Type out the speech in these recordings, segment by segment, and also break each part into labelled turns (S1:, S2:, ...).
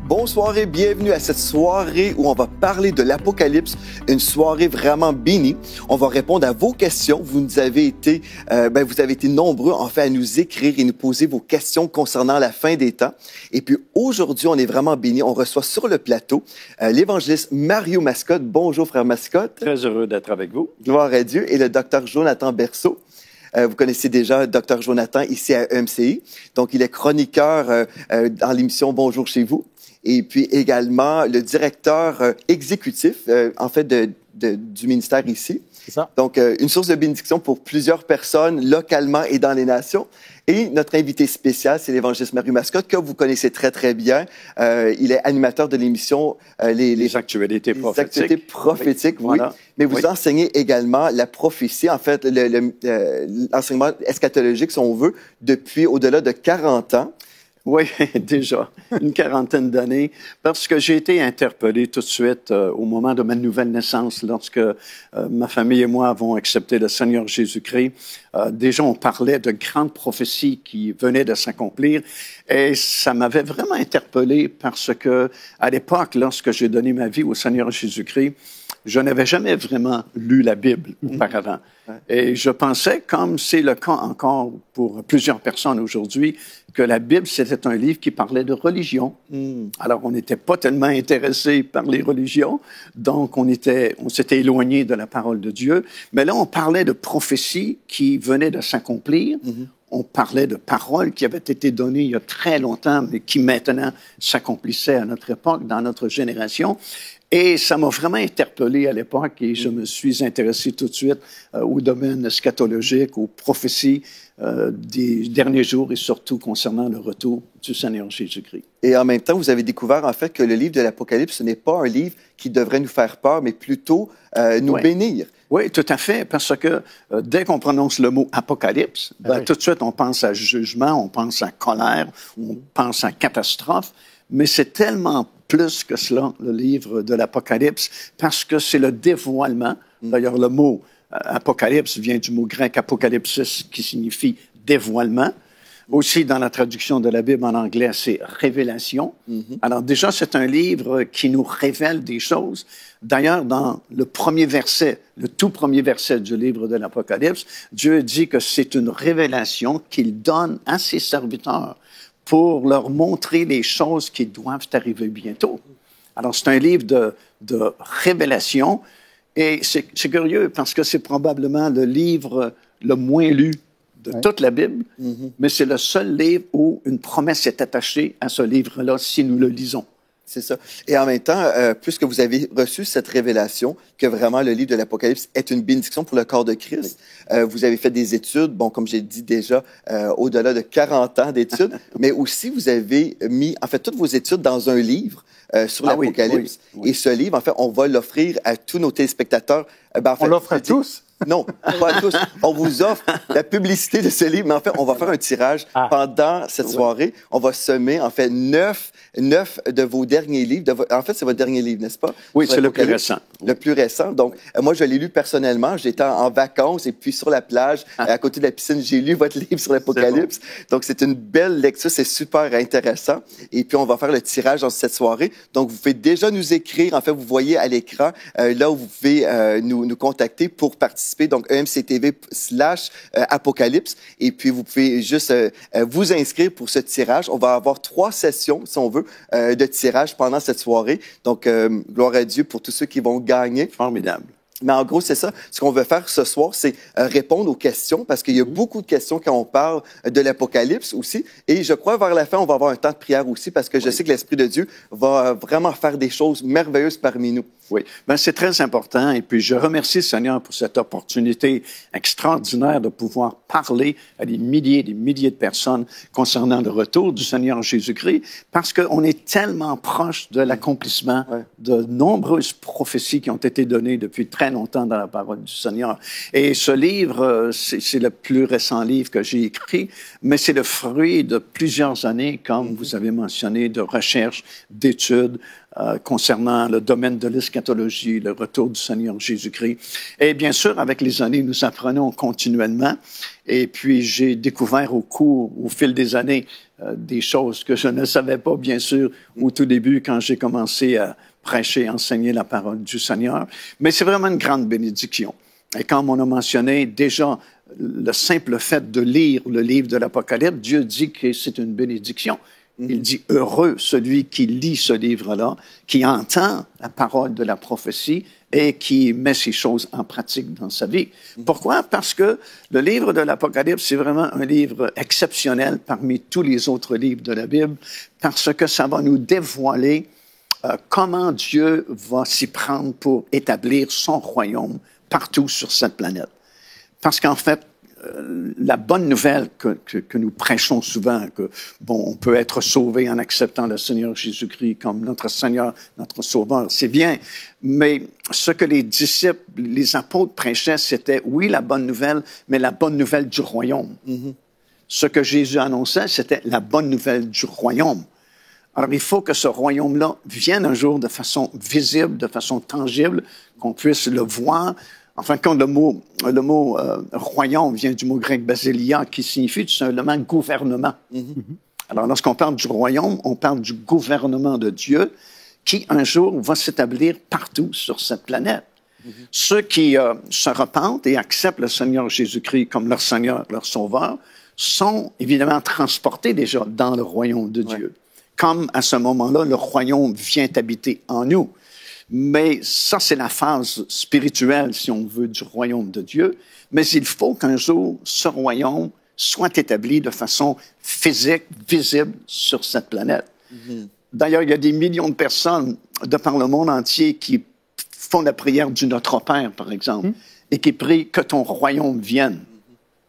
S1: Bonsoir et bienvenue à cette soirée où on va parler de l'Apocalypse, une soirée vraiment bénie. On va répondre à vos questions. Vous avez été nombreux en fait à nous écrire et nous poser vos questions concernant la fin des temps. Et puis aujourd'hui, on est vraiment bénis. On reçoit sur le plateau l'évangéliste Mario Mascotte. Bonjour frère Mascotte.
S2: Très heureux d'être avec vous.
S1: Gloire à Dieu. Et le docteur Jonathan Berceau. Vous connaissez déjà Dr Jonathan ici à EMCI. Donc, il est chroniqueur dans l'émission Bonjour chez vous. Et puis également le directeur exécutif, du ministère ici.
S3: C'est ça.
S1: Donc, une source de bénédiction pour plusieurs personnes, localement et dans les nations. Et notre invité spécial, c'est l'évangéliste Mario Mascotte, que vous connaissez très, très bien. Il est animateur de l'émission
S2: Les actualités prophétiques.
S1: Les actualités prophétiques, oui.
S2: Voilà.
S1: Mais vous enseignez également la prophétie, en fait, l'enseignement eschatologique, si on veut, depuis au-delà de 40 ans.
S2: Oui, déjà, une quarantaine d'années, parce que j'ai été interpellé tout de suite au moment de ma nouvelle naissance, lorsque ma famille et moi avons accepté le Seigneur Jésus-Christ. Déjà, on parlait de grandes prophéties qui venaient de s'accomplir, et ça m'avait vraiment interpellé parce que, à l'époque, lorsque j'ai donné ma vie au Seigneur Jésus-Christ, je n'avais jamais vraiment lu la Bible auparavant. Et je pensais, comme c'est le cas encore pour plusieurs personnes aujourd'hui, que la Bible, c'était un livre qui parlait de religion. Alors, on n'était pas tellement intéressé par les religions, donc on s'était éloigné de la parole de Dieu. Mais là, on parlait de prophéties qui venaient de s'accomplir. On parlait de paroles qui avaient été données il y a très longtemps, mais qui maintenant s'accomplissaient à notre époque, dans notre génération. Et ça m'a vraiment interpellé à l'époque et je me suis intéressé tout de suite au domaine eschatologique, aux prophéties des derniers jours et surtout concernant le retour du Seigneur Jésus-Christ.
S1: Et en même temps, vous avez découvert en fait que le livre de l'Apocalypse, ce n'est pas un livre qui devrait nous faire peur, mais plutôt nous bénir.
S2: Oui, tout à fait, parce que dès qu'on prononce le mot apocalypse, tout de suite on pense à jugement, on pense à colère, on pense à catastrophe, mais c'est tellement plus que cela, le livre de l'Apocalypse, parce que c'est le dévoilement. D'ailleurs, le mot apocalypse vient du mot grec apocalypsis, qui signifie dévoilement. Aussi, dans la traduction de la Bible en anglais, c'est révélation. Alors déjà, c'est un livre qui nous révèle des choses. D'ailleurs, dans le premier verset, le tout premier verset du livre de l'Apocalypse, Dieu dit que c'est une révélation qu'il donne à ses serviteurs pour leur montrer les choses qui doivent arriver bientôt. Alors, c'est un livre de révélation et c'est curieux parce que c'est probablement le livre le moins lu de toute la Bible, mais c'est le seul livre où une promesse est attachée à ce livre-là si nous le lisons.
S1: C'est ça. Et en même temps, puisque vous avez reçu cette révélation que vraiment le livre de l'Apocalypse est une bénédiction pour le corps de Christ, vous avez fait des études, bon, comme j'ai dit déjà, au-delà de 40 ans d'études, mais aussi vous avez mis, en fait, toutes vos études dans un livre sur l'Apocalypse.
S2: Oui.
S1: Et ce livre, en fait, on va l'offrir à tous nos téléspectateurs.
S3: On l'offre à tous?
S1: Non, pas à tous. On vous offre la publicité de ce livre, mais en fait, on va faire un tirage pendant cette soirée. On va semer, en fait, 9 de vos derniers livres. En fait, c'est votre dernier livre, n'est-ce pas?
S2: Oui, c'est le plus récent.
S1: Le plus récent. Donc, moi, je l'ai lu personnellement. J'étais en vacances et puis sur la plage, à côté de la piscine, j'ai lu votre livre sur l'Apocalypse. Bon. Donc, c'est une belle lecture. C'est super intéressant. Et puis, on va faire le tirage dans cette soirée. Donc, vous pouvez déjà nous écrire. En fait, vous voyez à l'écran, là où vous pouvez nous contacter pour participer. Donc, EMCTV/Apocalypse. Et puis, vous pouvez juste vous inscrire pour ce tirage. On va avoir 3 sessions, si on veut, de tirage pendant cette soirée. Donc, gloire à Dieu pour tous ceux qui vont gagner.
S2: Formidable.
S1: Mais en gros, c'est ça. Ce qu'on veut faire ce soir, c'est répondre aux questions, parce qu'il y a beaucoup de questions quand on parle de l'Apocalypse aussi. Et je crois, vers la fin, on va avoir un temps de prière aussi, parce que je sais que l'Esprit de Dieu va vraiment faire des choses merveilleuses parmi nous.
S2: Oui, ben, c'est très important. Et puis, je remercie le Seigneur pour cette opportunité extraordinaire de pouvoir parler à des milliers de personnes concernant le retour du Seigneur Jésus-Christ, parce qu'on est tellement proche de l'accomplissement de nombreuses prophéties qui ont été données depuis très longtemps dans la parole du Seigneur. Et ce livre, c'est le plus récent livre que j'ai écrit, mais c'est le fruit de plusieurs années, comme vous avez mentionné, de recherche, d'études, concernant le domaine de l'eschatologie, le retour du Seigneur Jésus-Christ. Et bien sûr, avec les années, nous apprenons continuellement. Et puis, j'ai découvert au fil des années, des choses que je ne savais pas, bien sûr, au tout début, quand j'ai commencé à prêcher, enseigner la parole du Seigneur. Mais c'est vraiment une grande bénédiction. Et comme on a mentionné, déjà, le simple fait de lire le livre de l'Apocalypse, Dieu dit que c'est une bénédiction. Il dit « Heureux celui qui lit ce livre-là, qui entend la parole de la prophétie et qui met ces choses en pratique dans sa vie. » Pourquoi? Parce que le livre de l'Apocalypse, c'est vraiment un livre exceptionnel parmi tous les autres livres de la Bible, parce que ça va nous dévoiler comment Dieu va s'y prendre pour établir son royaume partout sur cette planète. Parce qu'en fait, la bonne nouvelle que nous prêchons souvent, que on peut être sauvé en acceptant le Seigneur Jésus-Christ comme notre Seigneur, notre Sauveur, c'est bien. Mais ce que les disciples, les apôtres prêchaient, c'était, oui, la bonne nouvelle, mais la bonne nouvelle du royaume. Ce que Jésus annonçait, c'était la bonne nouvelle du royaume. Alors, il faut que ce royaume-là vienne un jour de façon visible, de façon tangible, qu'on puisse le voir. En fin de compte, le mot royaume vient du mot grec basilia, qui signifie tout simplement gouvernement. Alors, lorsqu'on parle du royaume, on parle du gouvernement de Dieu qui, un jour, va s'établir partout sur cette planète. Ceux qui se repentent et acceptent le Seigneur Jésus-Christ comme leur Seigneur, leur Sauveur, sont évidemment transportés déjà dans le royaume de Dieu. Comme à ce moment-là, le royaume vient habiter en nous. Mais ça, c'est la phase spirituelle, si on veut, du royaume de Dieu. Mais il faut qu'un jour, ce royaume soit établi de façon physique, visible sur cette planète. D'ailleurs, il y a des millions de personnes de par le monde entier qui font la prière du Notre Père, par exemple, et qui prient que ton royaume vienne.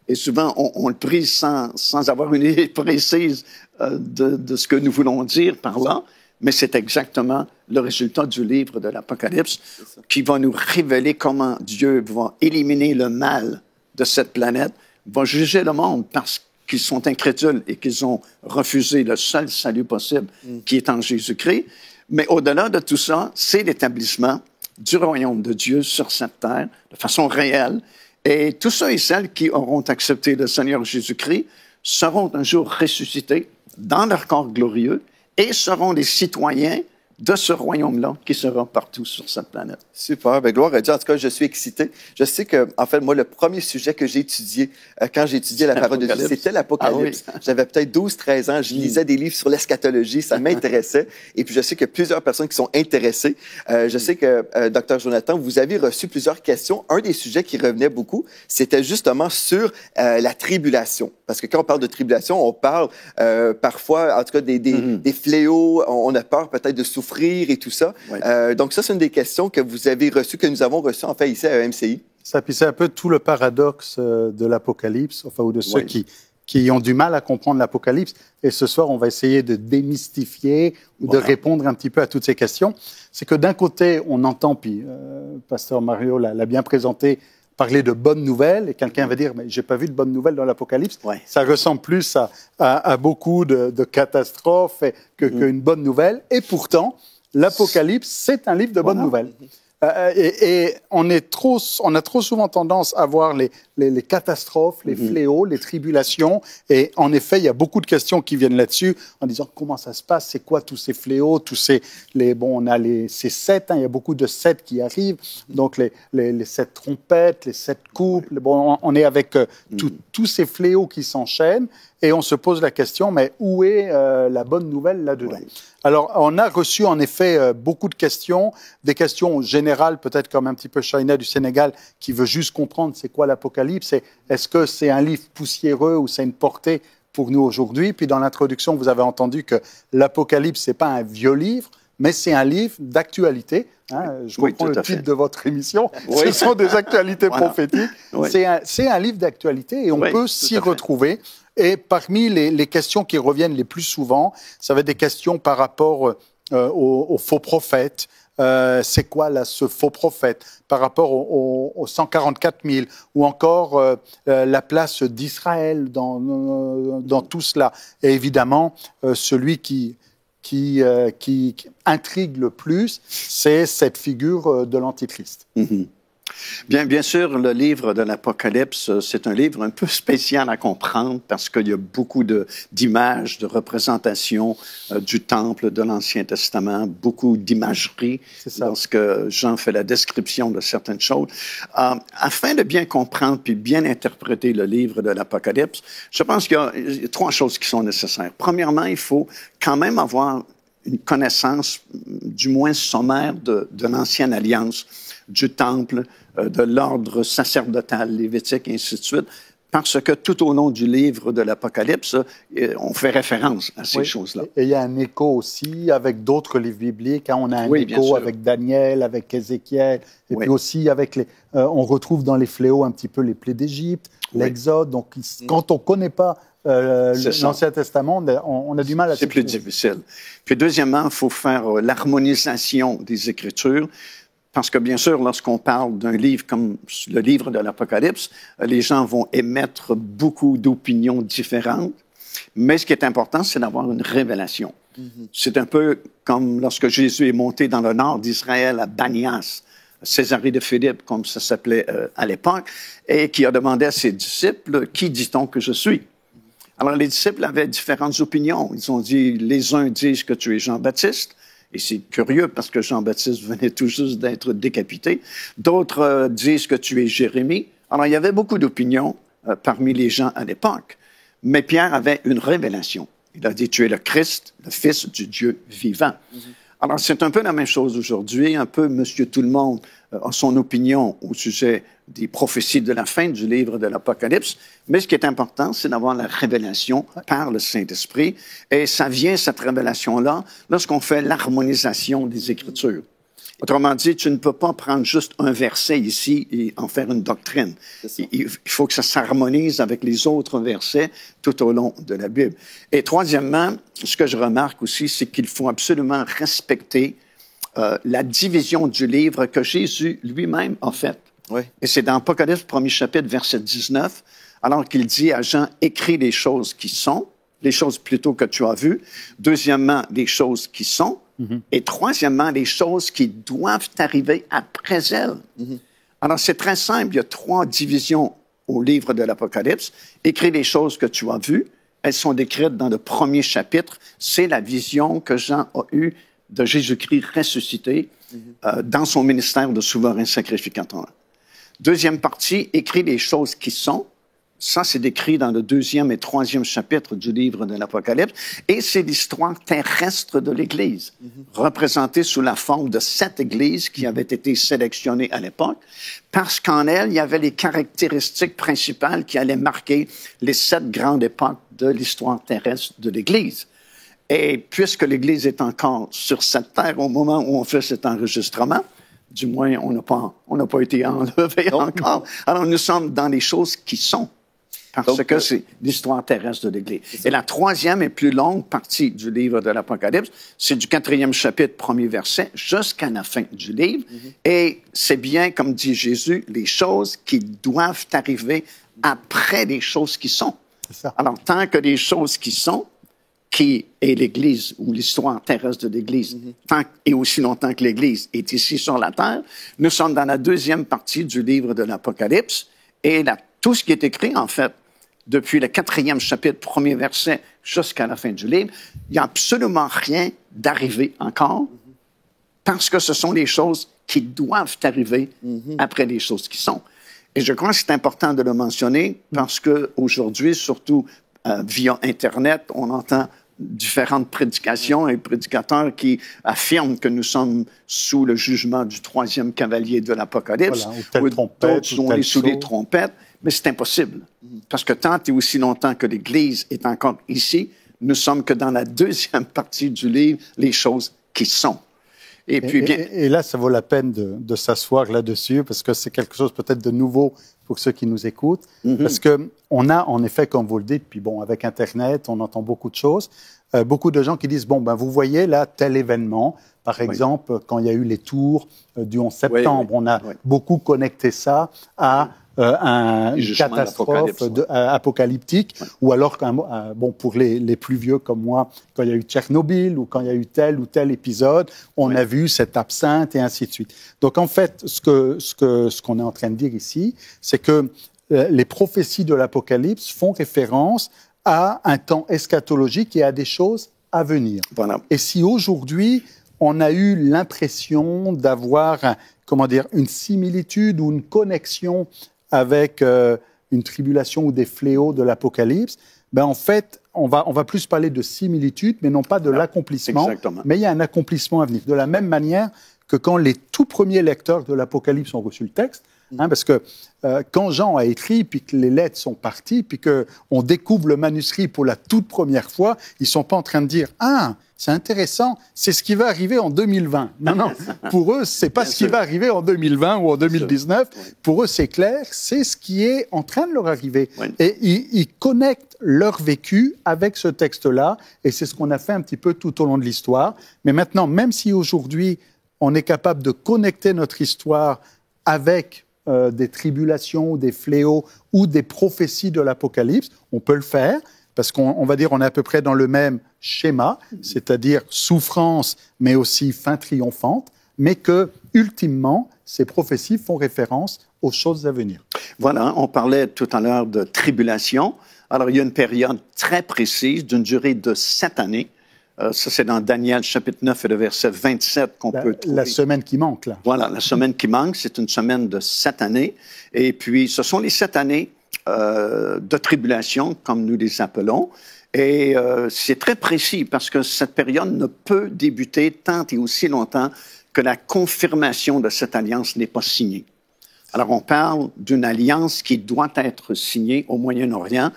S2: Et souvent, on le prie sans avoir une idée précise de ce que nous voulons dire par là. Mais c'est exactement le résultat du livre de l'Apocalypse qui va nous révéler comment Dieu va éliminer le mal de cette planète, va juger le monde parce qu'ils sont incrédules et qu'ils ont refusé le seul salut possible qui est en Jésus-Christ. Mais au-delà de tout ça, c'est l'établissement du royaume de Dieu sur cette terre de façon réelle. Et tous ceux et celles qui auront accepté le Seigneur Jésus-Christ seront un jour ressuscités dans leur corps glorieux et seront des citoyens de ce royaume-là qui sera partout sur cette planète.
S1: Super. Bien, gloire à Dieu. En tout cas, je suis excité. Je sais que, en fait, moi, le premier sujet que j'ai étudié quand j'ai étudié la parole de Dieu, c'était l'Apocalypse. Ah oui. J'avais peut-être 12-13 ans. Je lisais des livres sur l'eschatologie. Ça m'intéressait. Et puis, je sais qu'il y a plusieurs personnes qui sont intéressées. Je sais que, Dr. Jonathan, vous avez reçu plusieurs questions. Un des sujets qui revenait beaucoup, c'était justement sur la tribulation. Parce que quand on parle de tribulation, on parle parfois, en tout cas, des fléaux. On a peur peut-être de souffrir et tout ça. Oui. Donc ça, c'est une des questions que vous avez reçues, que nous avons reçues en fait ici à MCI.
S3: Ça, puis c'est un peu tout le paradoxe de l'Apocalypse, enfin, ou de ceux qui ont du mal à comprendre l'Apocalypse. Et ce soir, on va essayer de démystifier ou de répondre un petit peu à toutes ces questions. C'est que d'un côté, on entend, puis Pasteur Mario l'a bien présenté, parler de bonnes nouvelles, et quelqu'un va dire « mais j'ai pas vu de bonnes nouvelles dans l'Apocalypse ». Ça ressemble plus à beaucoup de catastrophes qu'une bonne nouvelle. Et pourtant, l'Apocalypse, c'est un livre de bonnes nouvelles. Et on a trop souvent tendance à voir les catastrophes, les fléaux, les tribulations. Et en effet, il y a beaucoup de questions qui viennent là-dessus en disant comment ça se passe, c'est quoi tous ces fléaux, on a ces 7, il y a beaucoup de 7 qui arrivent. Donc les 7 trompettes, les 7 couples. Bon, on est avec tous ces fléaux qui s'enchaînent. Et on se pose la question, mais où est la bonne nouvelle là-dedans? Alors, on a reçu en effet beaucoup de questions, des questions générales, peut-être comme un petit peu Shaina du Sénégal, qui veut juste comprendre c'est quoi l'Apocalypse, est-ce que c'est un livre poussiéreux ou c'est une portée pour nous aujourd'hui? Puis dans l'introduction, vous avez entendu que l'Apocalypse, c'est pas un vieux livre, mais c'est un livre d'actualité. Je comprends le titre de votre émission. Ce sont des actualités prophétiques. C'est un livre d'actualité et on peut s'y retrouver. Et parmi les questions qui reviennent les plus souvent, ça va être des questions par rapport aux faux prophètes. C'est quoi ce faux prophète par rapport aux 144 000 ou encore la place d'Israël dans tout cela. Et évidemment, celui qui qui intrigue le plus, c'est cette figure de l'Antichrist.
S2: Mm-hmm. Bien sûr, le livre de l'Apocalypse, c'est un livre un peu spécial à comprendre parce qu'il y a beaucoup d'images, de représentations du temple de l'Ancien Testament, beaucoup d'imagerie lorsque Jean fait la description de certaines choses. Afin de bien comprendre puis bien interpréter le livre de l'Apocalypse, je pense qu'il y a 3 choses qui sont nécessaires. Premièrement, il faut quand même avoir une connaissance, du moins sommaire, de l'Ancienne Alliance, du temple, de l'ordre sacerdotal, lévitique, et ainsi de suite, parce que tout au long du livre de l'Apocalypse, on fait référence à ces choses-là.
S3: Et il y a un écho aussi avec d'autres livres bibliques. On a un écho avec Daniel, avec Ézéchiel, et puis aussi avec on retrouve dans les fléaux un petit peu les plaies d'Égypte, l'Exode. Donc, quand on ne connaît pas l'Ancien Testament, on a du mal à...
S2: C'est plus difficile. Puis deuxièmement, il faut faire l'harmonisation des Écritures. Parce que, bien sûr, lorsqu'on parle d'un livre comme le livre de l'Apocalypse, les gens vont émettre beaucoup d'opinions différentes. Mais ce qui est important, c'est d'avoir une révélation. Mm-hmm. C'est un peu comme lorsque Jésus est monté dans le nord d'Israël, à Banias, Césarée de Philippe, comme ça s'appelait à l'époque, et qui a demandé à ses disciples, « Qui dit-on que je suis? » Alors, les disciples avaient différentes opinions. Ils ont dit, les uns disent que tu es Jean-Baptiste, et c'est curieux parce que Jean-Baptiste venait tout juste d'être décapité. D'autres disent que tu es Jérémie. Alors, il y avait beaucoup d'opinions parmi les gens à l'époque. Mais Pierre avait une révélation. Il a dit, tu es le Christ, le Fils du Dieu vivant. Mm-hmm. Alors, c'est un peu la même chose aujourd'hui. Un peu, monsieur tout le monde a son opinion au sujet des prophéties de la fin du livre de l'Apocalypse. Mais ce qui est important, c'est d'avoir la révélation par le Saint-Esprit. Et ça vient, cette révélation-là, lorsqu'on fait l'harmonisation des Écritures. Autrement dit, tu ne peux pas prendre juste un verset ici et en faire une doctrine. Il faut que ça s'harmonise avec les autres versets tout au long de la Bible. Et troisièmement, ce que je remarque aussi, c'est qu'il faut absolument respecter la division du livre que Jésus lui-même a faite. Oui. Et c'est dans Apocalypse, 1er chapitre, verset 19, alors qu'il dit à Jean, « Écris les choses qui sont », les choses plutôt que tu as vues. Deuxièmement, les choses qui sont. Mm-hmm. Et troisièmement, les choses qui doivent arriver après elles. Mm-hmm. Alors, c'est très simple. Il y a 3 divisions au livre de l'Apocalypse. Écris les choses que tu as vues. Elles sont décrites dans le 1er chapitre. C'est la vision que Jean a eue de Jésus-Christ ressuscité dans son ministère de souverain sacrificateur. Deuxième partie, écris les choses qui sont. Ça, c'est décrit dans le 2e et 3e chapitre du livre de l'Apocalypse. Et c'est l'histoire terrestre de l'Église, représentée sous la forme de 7 églises qui avaient été sélectionnées à l'époque, parce qu'en elles, il y avait les caractéristiques principales qui allaient marquer les 7 grandes époques de l'histoire terrestre de l'Église. Et puisque l'Église est encore sur cette terre au moment où on fait cet enregistrement, du moins, on n'a pas été enlevé encore. Alors, nous sommes dans les choses qui sont. Parce que c'est l'histoire terrestre de l'Église. Et la 3e et plus longue partie du livre de l'Apocalypse, c'est du 4e chapitre, 1er verset, jusqu'à la fin du livre. Mm-hmm. Et c'est bien, comme dit Jésus, les choses qui doivent arriver après les choses qui sont. C'est ça. Alors, tant que les choses qui sont, qui est l'Église ou l'histoire terrestre de l'Église, et aussi longtemps que l'Église est ici sur la terre, nous sommes dans la 2e partie du livre de l'Apocalypse, et tout ce qui est écrit, en fait, depuis le 4e chapitre, 1er verset, jusqu'à la fin du livre, il n'y a absolument rien d'arrivé encore, parce que ce sont les choses qui doivent arriver après les choses qui sont. Et je crois que c'est important de le mentionner, parce qu'aujourd'hui, surtout via Internet, on entend différentes prédications et prédicateurs qui affirment que nous sommes sous le jugement du 3e cavalier de l'Apocalypse, ou d'autres on est sous les trompettes, mais c'est impossible. Parce que tant et aussi longtemps que l'Église est encore ici, nous sommes que dans la 2e partie du livre, les choses qui sont. Et puis,
S3: et là, ça vaut la peine de s'asseoir là-dessus, parce que c'est quelque chose peut-être de nouveau pour ceux qui nous écoutent, parce que on a, en effet, comme vous le dites, puis bon, avec Internet, on entend beaucoup de choses, beaucoup de gens qui disent, bon, ben, vous voyez là, tel événement, par exemple, quand il y a eu les tours du 11 septembre, on a beaucoup connecté ça à une catastrophe apocalyptique, ou alors, bon, pour les plus vieux comme moi, quand il y a eu Tchernobyl ou quand il y a eu tel ou tel épisode, on a vu cette absinthe et ainsi de suite. Donc, en fait, ce qu'on est en train de dire ici, c'est que les prophéties de l'Apocalypse font référence à un temps eschatologique et à des choses à venir.
S2: Voilà.
S3: Et si aujourd'hui, on a eu l'impression d'avoir, une similitude ou une connexion avec une tribulation ou des fléaux de l'Apocalypse, ben en fait, on va plus parler de similitude, mais non pas de l'accomplissement.
S2: Exactement.
S3: Mais il y a un accomplissement à venir. De la même manière que quand les tout premiers lecteurs de l'Apocalypse ont reçu le texte, parce que quand Jean a écrit, puis que les lettres sont parties, puis qu'on découvre le manuscrit pour la toute première fois, ils ne sont pas en train de dire « Ah, c'est intéressant, c'est ce qui va arriver en 2020 ». Non, pour eux, ce n'est pas ce qui va arriver en 2020 ou en 2019. Pour eux, c'est clair, c'est ce qui est en train de leur arriver. Et ils connectent leur vécu avec ce texte-là, et c'est ce qu'on a fait un petit peu tout au long de l'histoire. Mais maintenant, même si aujourd'hui, on est capable de connecter notre histoire avec des tribulations, des fléaux ou des prophéties de l'Apocalypse, on peut le faire parce qu'on va dire on est à peu près dans le même schéma, c'est-à-dire souffrance, mais aussi fin triomphante, mais que, ultimement, ces prophéties font référence aux choses à venir.
S2: Voilà, on parlait tout à l'heure de tribulation. Alors, il y a une période très précise d'une durée de 7 années. Ça, c'est dans Daniel, chapitre 9, et le verset 27 qu'on peut trouver.
S3: La semaine qui manque, là.
S2: Voilà, la semaine qui manque, c'est une semaine de 7 années. Et puis, ce sont les 7 années de tribulation, comme nous les appelons. Et c'est très précis parce que cette période ne peut débuter tant et aussi longtemps que la confirmation de cette alliance n'est pas signée. Alors, on parle d'une alliance qui doit être signée au Moyen-Orient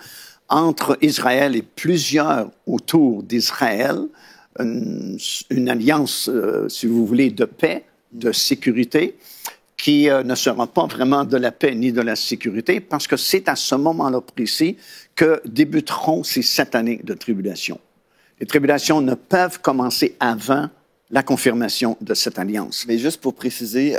S2: entre Israël et plusieurs autour d'Israël, une alliance, si vous voulez, de paix, de sécurité, qui ne sera pas vraiment de la paix ni de la sécurité, parce que c'est à ce moment-là précis que débuteront ces 7 années de tribulation. Les tribulations ne peuvent commencer avant la confirmation de cette alliance.
S1: Mais juste pour préciser,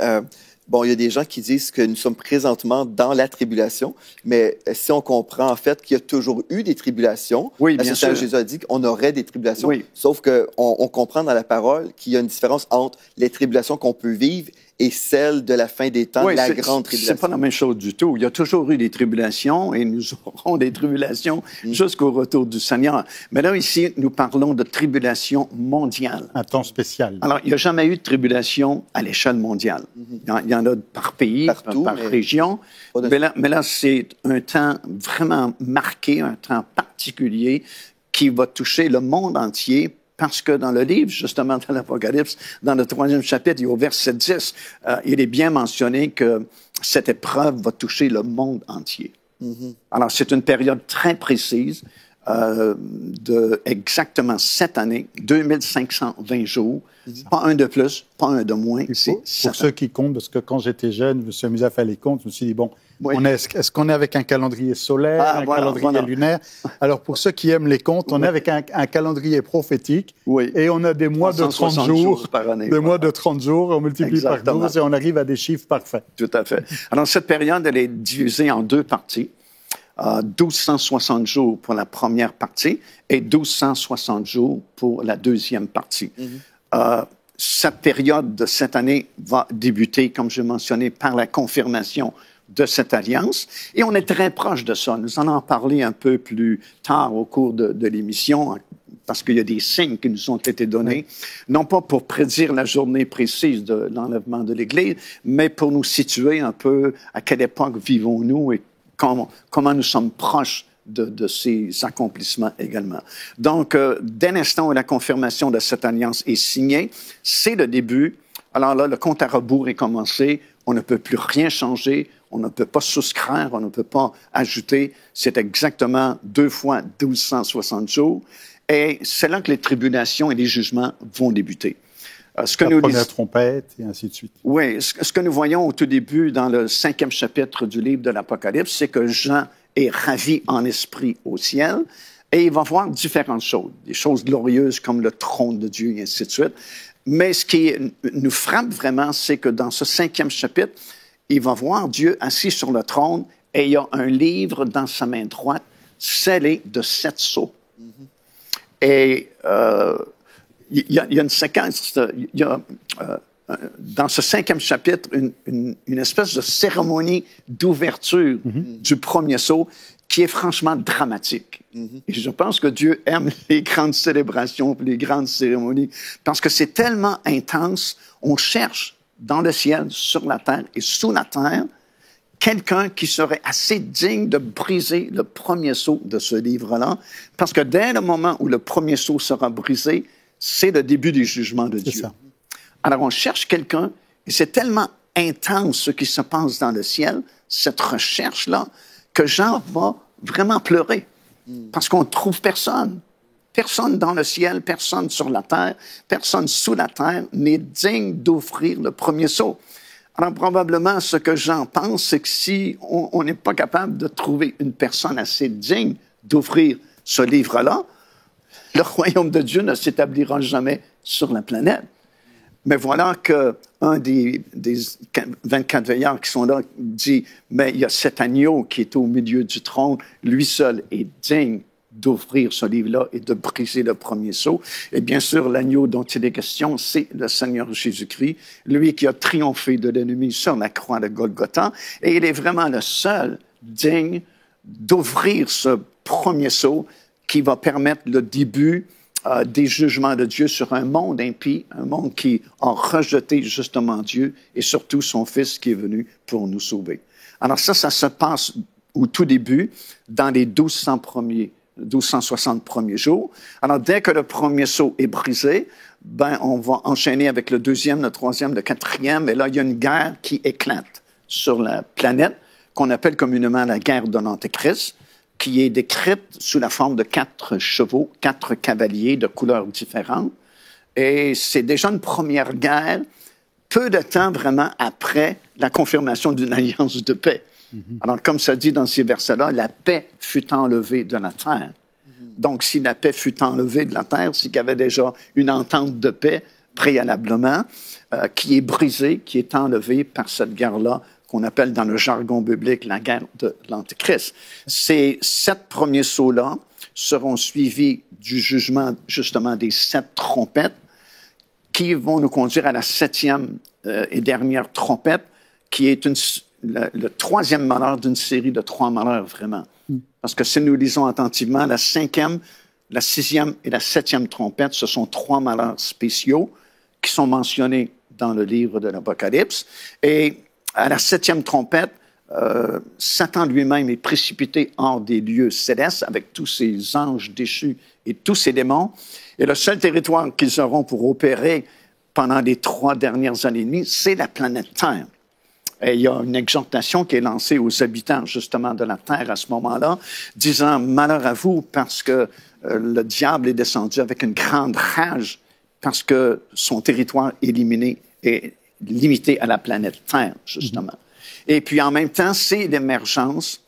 S1: bon, il y a des gens qui disent que nous sommes présentement dans la tribulation, mais si on comprend en fait qu'il y a toujours eu des tribulations,
S2: oui, bien sûr.
S1: Jésus a dit qu'on aurait des tribulations,
S2: oui.
S1: Sauf qu'on comprend dans la parole qu'il y a une différence entre les tribulations qu'on peut vivre et celles de la fin des temps,
S2: oui,
S1: la grande tribulation.
S2: C'est pas la même chose du tout. Il y a toujours eu des tribulations et nous aurons des tribulations jusqu'au retour du Seigneur. Mais là, ici, nous parlons de tribulation mondiale.
S3: Un temps spécial.
S2: Alors, il n'y a jamais eu de tribulation à l'échelle mondiale. Il y en a par pays,
S1: partout,
S2: par région. Mais là, c'est un temps vraiment marqué, un temps particulier qui va toucher le monde entier. Parce que dans le livre, justement, de l'Apocalypse, dans le 3e chapitre, et au verset 10, il est bien mentionné que cette épreuve va toucher le monde entier. Alors, c'est une période très précise de exactement 7 années, 2520 jours, pas un de plus, pas un de moins.
S3: Pour ceux qui comptent, parce que quand j'étais jeune, je me suis amusé à faire les comptes, je me suis dit, bon, est-ce qu'on est avec un calendrier solaire, calendrier lunaire? Alors, pour ceux qui aiment les comptes, on est avec un calendrier prophétique et on a des mois de 30 jours
S2: par année.
S3: Des mois de 30 jours, on multiplie par 12 et on arrive à des chiffres parfaits.
S2: Tout à fait. Alors, cette période, elle est divisée en 2 parties. 1260 jours pour la première partie et 1260 jours pour la deuxième partie. Cette période de cette année va débuter, comme je mentionnais, par la confirmation de cette alliance. Et on est très proche de ça. Nous en allons parler un peu plus tard au cours de l'émission, parce qu'il y a des signes qui nous ont été donnés, non pas pour prédire la journée précise de l'enlèvement de l'Église, mais pour nous situer un peu à quelle époque vivons-nous et comment nous sommes proches de ces accomplissements également. Donc, dès l'instant où la confirmation de cette alliance est signée, c'est le début. Alors là, le compte à rebours est commencé. On ne peut plus rien changer. On ne peut pas souscrire. On ne peut pas ajouter. C'est exactement 2 fois 1260 jours. Et c'est là que les tribulations et les jugements vont débuter.
S3: La première trompette, et ainsi de suite.
S2: Oui, ce que nous voyons au tout début dans le 5e chapitre du livre de l'Apocalypse, c'est que Jean est ravi en esprit au ciel et il va voir différentes choses, des choses glorieuses comme le trône de Dieu et ainsi de suite. Mais ce qui nous frappe vraiment, c'est que dans ce 5e chapitre, il va voir Dieu assis sur le trône et il y a un livre dans sa main droite scellé de 7 sceaux. Et il y a une séquence, dans ce 5e chapitre, une espèce de cérémonie d'ouverture du premier sceau qui est franchement dramatique. Et je pense que Dieu aime les grandes célébrations, les grandes cérémonies, parce que c'est tellement intense, on cherche dans le ciel, sur la terre et sous la terre, quelqu'un qui serait assez digne de briser le premier sceau de ce livre-là, parce que dès le moment où le premier sceau sera brisé, c'est le début du jugement de Dieu. Ça. Alors, on cherche quelqu'un, et c'est tellement intense ce qui se passe dans le ciel, cette recherche-là, que Jean va vraiment pleurer, parce qu'on ne trouve personne. Personne dans le ciel, personne sur la terre, personne sous la terre n'est digne d'offrir le premier sceau. Alors, probablement, ce que Jean pense, c'est que si on n'est pas capable de trouver une personne assez digne d'offrir ce livre-là, le royaume de Dieu ne s'établira jamais sur la planète. Mais voilà qu'un des 24 veilleurs qui sont là dit, mais il y a cet agneau qui est au milieu du trône, lui seul est digne d'offrir ce livre-là et de briser le premier sceau. Et bien sûr, l'agneau dont il est question, c'est le Seigneur Jésus-Christ, lui qui a triomphé de l'ennemi sur la croix de Golgotha. Et il est vraiment le seul digne d'ouvrir ce premier sceau qui va permettre le début des jugements de Dieu sur un monde impie, un monde qui a rejeté justement Dieu et surtout son Fils qui est venu pour nous sauver. Alors ça se passe au tout début, dans les 1260 premiers jours. Alors dès que le premier sceau est brisé, on va enchaîner avec le deuxième, le troisième, le quatrième, et là il y a une guerre qui éclate sur la planète, qu'on appelle communément la guerre de l'Antéchrist, qui est décrite sous la forme de 4 chevaux, 4 cavaliers de couleurs différentes. Et c'est déjà une première guerre, peu de temps vraiment après la confirmation d'une alliance de paix. Alors, comme ça dit dans ces versets-là, la paix fut enlevée de la terre. Donc, si la paix fut enlevée de la terre, c'est qu'il y avait déjà une entente de paix préalablement, qui est brisée, qui est enlevée par cette guerre-là, qu'on appelle dans le jargon biblique la guerre de l'Antéchrist. Ces 7 premiers sceaux-là seront suivis du jugement, justement, des 7 trompettes qui vont nous conduire à la 7e et dernière trompette, qui est le 3e malheur d'une série de 3 malheurs, vraiment. Parce que si nous lisons attentivement, la 5e, la 6e et la 7e trompette, ce sont 3 malheurs spéciaux qui sont mentionnés dans le livre de l'Apocalypse. Et à la 7e trompette, Satan lui-même est précipité hors des lieux célestes avec tous ses anges déchus et tous ses démons. Et le seul territoire qu'ils auront pour opérer pendant les 3 dernières années et demie, c'est la planète Terre. Et il y a une exhortation qui est lancée aux habitants, justement, de la Terre à ce moment-là, disant « Malheur à vous, parce que le diable est descendu avec une grande rage, parce que son territoire est limité à la planète Terre, justement. » Et puis, en même temps, c'est l'émergence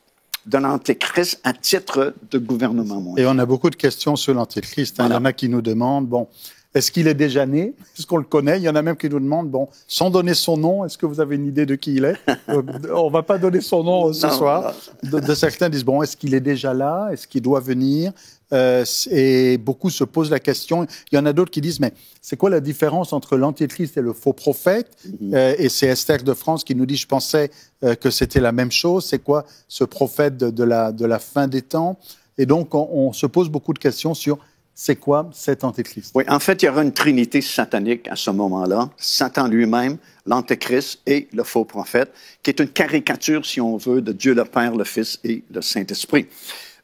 S2: de l'Antéchrist à titre de gouvernement mondial.
S3: Et on a beaucoup de questions sur l'Antéchrist. Voilà. Il y en a qui nous demandent, est-ce qu'il est déjà né? Est-ce qu'on le connaît? Il y en a même qui nous demandent, sans donner son nom, est-ce que vous avez une idée de qui il est? On va pas donner son nom ce soir. De certains disent, est-ce qu'il est déjà là? Est-ce qu'il doit venir? Et beaucoup se posent la question. Il y en a d'autres qui disent, mais c'est quoi la différence entre l'Antéchrist et le faux prophète? Et c'est Esther de France qui nous dit, je pensais que c'était la même chose. C'est quoi ce prophète de la fin des temps? Et donc, on se pose beaucoup de questions sur c'est quoi cet Antéchrist?
S2: Oui, en fait, il y aura une trinité satanique à ce moment-là. Satan lui-même, l'Antéchrist et le faux prophète, qui est une caricature, si on veut, de Dieu le Père, le Fils et le Saint-Esprit.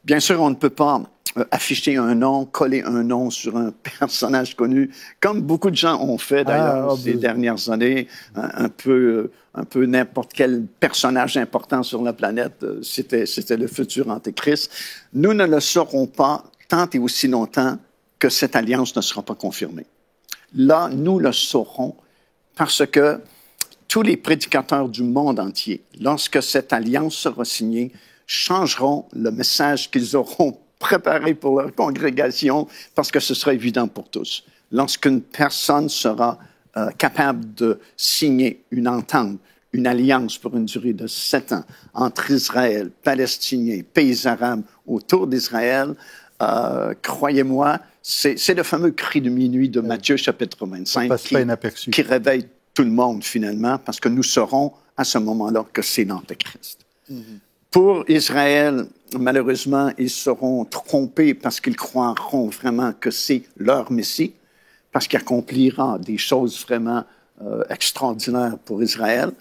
S2: Bien sûr, on ne peut pas afficher un nom, coller un nom sur un personnage connu, comme beaucoup de gens ont fait d'ailleurs ces dernières années, un peu n'importe quel personnage important sur la planète, c'était le futur Antéchrist. Nous ne le saurons pas tant et aussi longtemps que cette alliance ne sera pas confirmée. là, nous le saurons parce que tous les prédicateurs du monde entier, lorsque cette alliance sera signée, changeront le message qu'ils auront préparé pour leur congrégation parce que ce sera évident pour tous. Lorsqu'une personne sera capable de signer une entente, une alliance pour une durée de 7 ans entre Israël, Palestiniens, pays arabes autour d'Israël, croyez-moi, c'est le fameux cri de minuit de Matthieu chapitre 25 qui réveille tout le monde finalement, parce que nous saurons à ce moment-là que c'est l'Antéchrist. Pour Israël, malheureusement, ils seront trompés parce qu'ils croiront vraiment que c'est leur Messie, parce qu'il accomplira des choses vraiment extraordinaires pour Israël.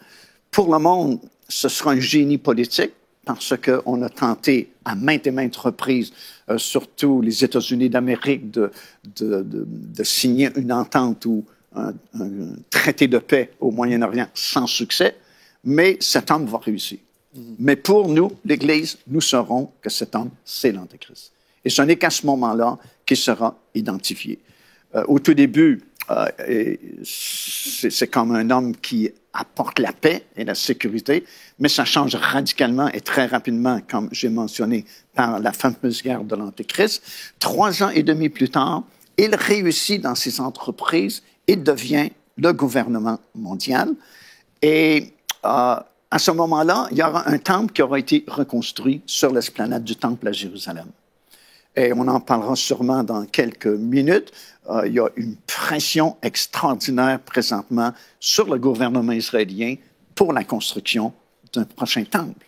S2: Pour le monde, ce sera un génie politique parce qu'on a tenté à maintes et maintes reprises, surtout les États-Unis d'Amérique, de signer une entente ou un traité de paix au Moyen-Orient sans succès, mais cet homme va réussir. Mais pour nous, l'Église, nous saurons que cet homme, c'est l'Antéchrist. Et ce n'est qu'à ce moment-là qu'il sera identifié. Au tout début, c'est comme un homme qui apporte la paix et la sécurité, mais ça change radicalement et très rapidement, comme j'ai mentionné, par la fameuse guerre de l'Antéchrist. 3 ans et demi plus tard, il réussit dans ses entreprises, il devient le gouvernement mondial. Et à ce moment-là, il y aura un temple qui aura été reconstruit sur l'esplanade du temple à Jérusalem. Et on en parlera sûrement dans quelques minutes. Il y a une pression extraordinaire présentement sur le gouvernement israélien pour la construction d'un prochain temple.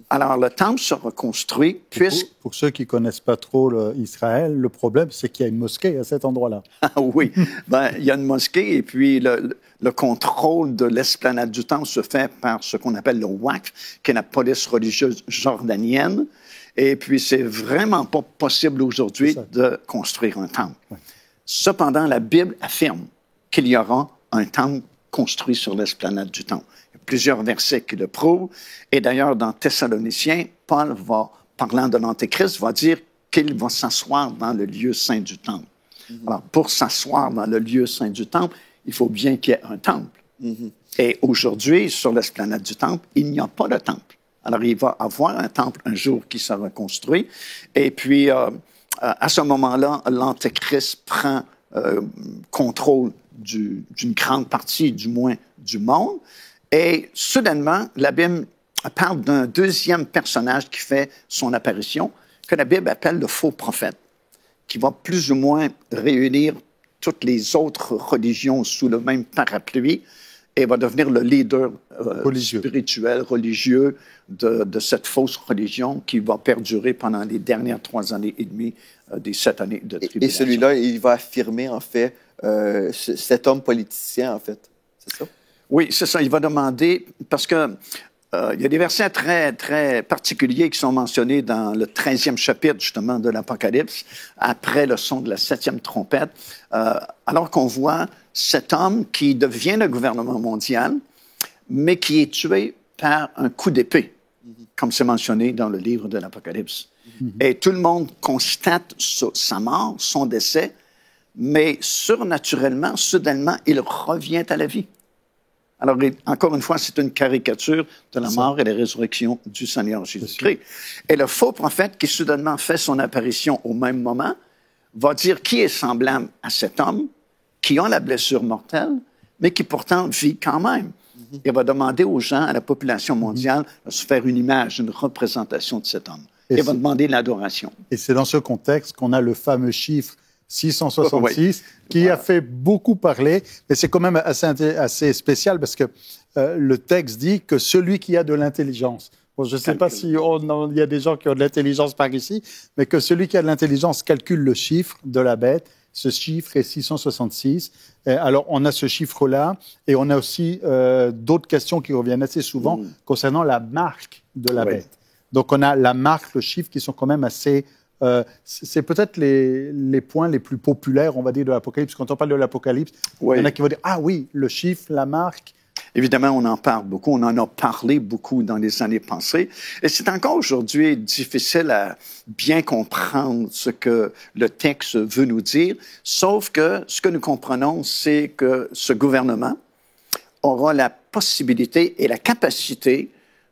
S2: Alors, le temple sera construit puisque...
S3: Pour ceux qui ne connaissent pas trop Israël, le problème, c'est qu'il y a une mosquée à cet endroit-là.
S2: Ah oui, il y a une mosquée et puis le contrôle de l'esplanade du temple se fait par ce qu'on appelle le Waqf, qui est la police religieuse jordanienne. Et puis, c'est vraiment pas possible aujourd'hui de construire un temple. Ouais. Cependant, la Bible affirme qu'il y aura un temple construit sur l'esplanade du temple. Il y a plusieurs versets qui le prouvent. Et d'ailleurs, dans Thessaloniciens, Paul parlant de l'Antéchrist, va dire qu'il va s'asseoir dans le lieu saint du temple. Alors, pour s'asseoir dans le lieu saint du temple, il faut bien qu'il y ait un temple. Et aujourd'hui, sur l'esplanade du temple, il n'y a pas de temple. Alors, il va avoir un temple un jour qui sera construit. Et puis, à ce moment-là, l'Antéchrist prend contrôle d'une grande partie, du moins, du monde. Et soudainement, la Bible parle d'un deuxième personnage qui fait son apparition, que la Bible appelle le faux prophète, qui va plus ou moins réunir toutes les autres religions sous le même parapluie et va devenir le leader spirituel, religieux de cette fausse religion qui va perdurer pendant les dernières 3 années et demie des 7 années de tribulation.
S1: Et celui-là, il va affirmer, en fait, cet homme politicien, en fait. C'est ça?
S2: Oui, c'est ça. Il va demander, parce que il y a des versets très, très particuliers qui sont mentionnés dans le 13e chapitre, justement, de l'Apocalypse, après le son de la 7e trompette, alors qu'on voit cet homme qui devient le gouvernement mondial, mais qui est tué par un coup d'épée, comme c'est mentionné dans le livre de l'Apocalypse. Et tout le monde constate sa mort, son décès, mais surnaturellement, soudainement, il revient à la vie. Alors, encore une fois, c'est une caricature de la mort et la résurrection du Seigneur Jésus-Christ. Et le faux prophète qui soudainement fait son apparition au même moment va dire qui est semblable à cet homme qui a la blessure mortelle, mais qui pourtant vit quand même. Il va demander aux gens, à la population mondiale, de se faire une image, une représentation de cet homme. Il va demander l'adoration.
S3: Et c'est dans ce contexte qu'on a le fameux chiffre 666, qui a fait beaucoup parler, mais c'est quand même assez spécial parce que le texte dit que celui qui a de l'intelligence, bon, je ne sais pas s'il y a des gens qui ont de l'intelligence par ici, mais que celui qui a de l'intelligence calcule le chiffre de la bête. Ce chiffre est 666. Alors, on a ce chiffre-là et on a aussi d'autres questions qui reviennent assez souvent concernant la marque de la bête. Donc, on a la marque, le chiffre qui sont quand même assez... c'est peut-être les points les plus populaires, on va dire, de l'Apocalypse. Quand on parle de l'Apocalypse, il y en a qui vont dire « Ah oui, le chiffre, la marque ».
S2: Évidemment, on en parle beaucoup, on en a parlé beaucoup dans les années passées, et c'est encore aujourd'hui difficile à bien comprendre ce que le texte veut nous dire, sauf que ce que nous comprenons, c'est que ce gouvernement aura la possibilité et la capacité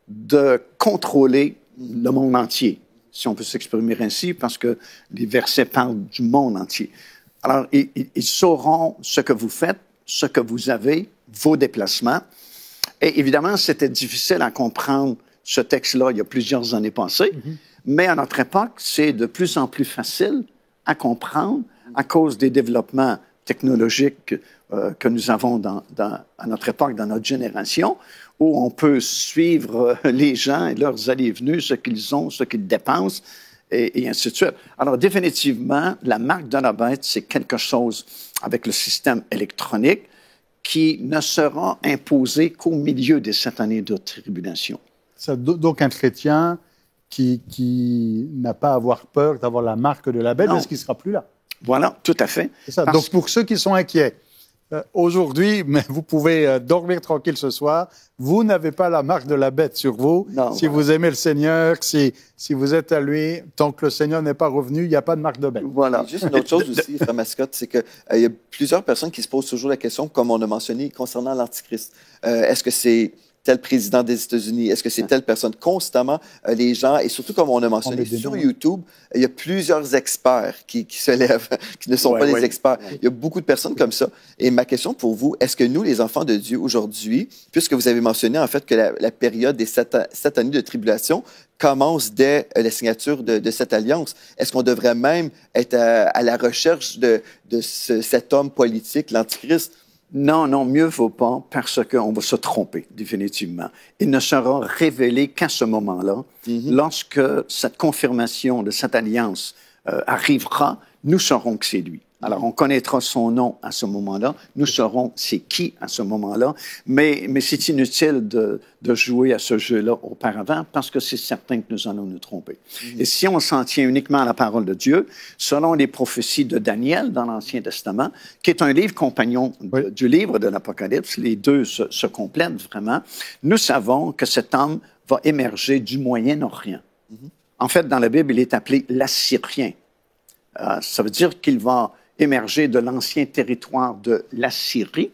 S2: de contrôler le monde entier, si on peut s'exprimer ainsi, parce que les versets parlent du monde entier. Alors, ils sauront ce que vous faites, ce que vous avez, vos déplacements. Et évidemment, c'était difficile à comprendre ce texte-là il y a plusieurs années passées, mais à notre époque, c'est de plus en plus facile à comprendre à cause des développements technologiques que nous avons à notre époque, dans notre génération, où on peut suivre les gens et leurs allées et venues, ce qu'ils ont, ce qu'ils dépensent, et ainsi de suite. Alors, définitivement, la marque de la bête, c'est quelque chose avec le système électronique qui ne sera imposé qu'au milieu des 7 années de tribulation.
S3: Donc, un chrétien qui n'a pas à avoir peur d'avoir la marque de la bête, parce qu'il ne sera plus là.
S2: Voilà, tout à fait.
S3: C'est ça. Donc, pour ceux qui sont inquiets, aujourd'hui, mais vous pouvez dormir tranquille ce soir. Vous n'avez pas la marque de la bête sur vous.
S2: Non,
S3: si vous aimez le Seigneur, si vous êtes à lui, tant que le Seigneur n'est pas revenu, il n'y a pas de marque de bête.
S1: Voilà. Juste une autre chose aussi, Frère Mascotte, c'est qu'il y a plusieurs personnes qui se posent toujours la question, comme on a mentionné, concernant l'Antichrist. Est-ce que c'est tel président des États-Unis? Est-ce que c'est telle personne? Constamment, les gens, et surtout comme on a mentionné sur YouTube, il y a plusieurs experts qui se lèvent, qui ne sont pas des experts. Il y a beaucoup de personnes comme ça. Et ma question pour vous, est-ce que nous, les enfants de Dieu, aujourd'hui, puisque vous avez mentionné en fait que la période des 7 années de tribulation commence dès la signature de cette alliance, est-ce qu'on devrait même être à la recherche de cet homme politique, l'Antichrist?
S2: Non, mieux vaut pas, parce qu'on va se tromper, définitivement. Il ne sera révélé qu'à ce moment-là, lorsque cette confirmation de cette alliance arrivera, nous saurons que c'est lui. Alors, on connaîtra son nom à ce moment-là, nous saurons c'est qui à ce moment-là, mais c'est inutile de jouer à ce jeu-là auparavant, parce que c'est certain que nous allons nous tromper. Et si on s'en tient uniquement à la parole de Dieu, selon les prophéties de Daniel dans l'Ancien Testament, qui est un livre compagnon du livre de l'Apocalypse, les deux se complètent vraiment, nous savons que cet homme va émerger du Moyen-Orient. En fait, dans la Bible, il est appelé l'Assyrien. Ça veut dire qu'il va émerger de l'ancien territoire de l'Assyrie,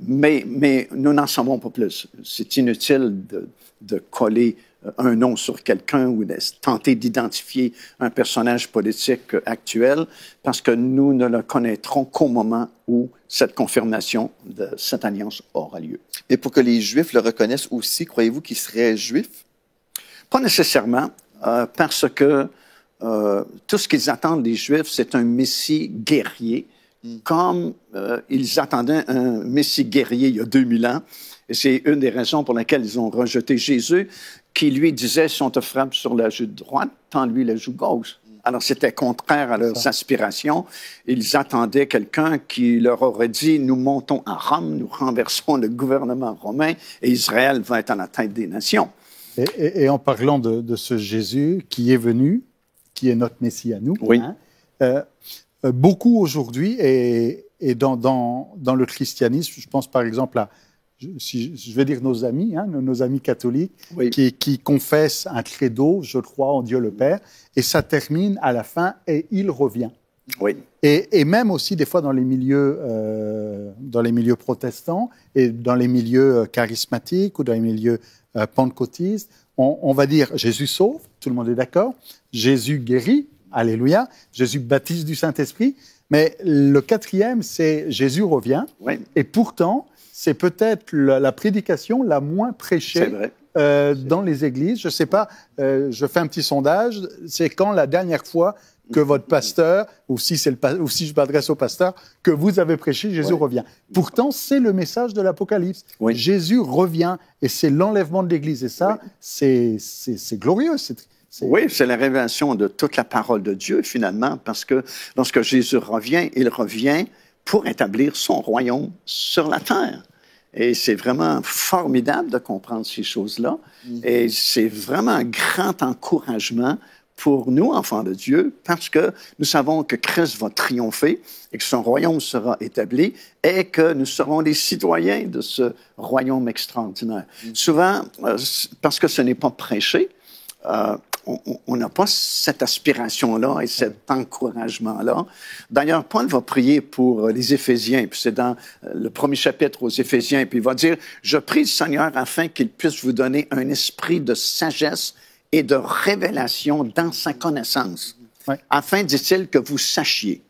S2: mais nous n'en savons pas plus. C'est inutile de coller un nom sur quelqu'un ou de tenter d'identifier un personnage politique actuel, parce que nous ne le connaîtrons qu'au moment où cette confirmation de cette alliance aura lieu.
S1: Et pour que les Juifs le reconnaissent aussi, croyez-vous qu'ils seraient Juifs?
S2: Pas nécessairement, parce que tout ce qu'ils attendent des Juifs, c'est un Messie guerrier, comme ils attendaient un Messie guerrier il y a 2000 ans. Et c'est une des raisons pour lesquelles ils ont rejeté Jésus, qui lui disait, si on te frappe sur la joue droite, tends-lui la joue gauche. Alors, c'était contraire à leurs aspirations. Ils attendaient quelqu'un qui leur aurait dit, nous montons à Rome, nous renversons le gouvernement romain et Israël va être à la tête des nations.
S3: Et en parlant de ce Jésus qui est venu, qui est notre Messie à nous. Beaucoup aujourd'hui, et dans le christianisme, je pense par exemple à, je vais dire nos amis, nos amis catholiques, qui confessent un credo, je crois en Dieu le Père, et ça termine à la fin, et il revient. Et même aussi des fois dans les milieux protestants et dans les milieux charismatiques ou dans les milieux pentecôtistes, on va dire Jésus sauve, tout le monde est d'accord, Jésus guérit, alléluia, Jésus baptise du Saint-Esprit, mais le quatrième, c'est Jésus revient, et pourtant, c'est peut-être la prédication la moins prêchée dans les églises. Je ne sais pas, je fais un petit sondage, c'est quand la dernière fois que votre pasteur, ou si je m'adresse au pasteur, que vous avez prêché, Jésus revient. Pourtant, c'est le message de l'Apocalypse. Jésus revient, et c'est l'enlèvement de l'Église. Et ça, c'est glorieux.
S2: Oui, c'est la révélation de toute la parole de Dieu, finalement, parce que lorsque Jésus revient, il revient pour établir son royaume sur la terre. Et c'est vraiment formidable de comprendre ces choses-là. Et c'est vraiment un grand encouragement pour nous, enfants de Dieu, parce que nous savons que Christ va triompher et que son royaume sera établi et que nous serons les citoyens de ce royaume extraordinaire. Souvent, parce que ce n'est pas prêché, on n'a pas cette aspiration-là et cet encouragement-là. D'ailleurs, Paul va prier pour les Éphésiens, puis c'est dans le premier chapitre aux Éphésiens, puis il va dire, « Je prie le Seigneur afin qu'il puisse vous donner un esprit de sagesse et de révélation dans sa connaissance, afin, dit-il, que vous sachiez. »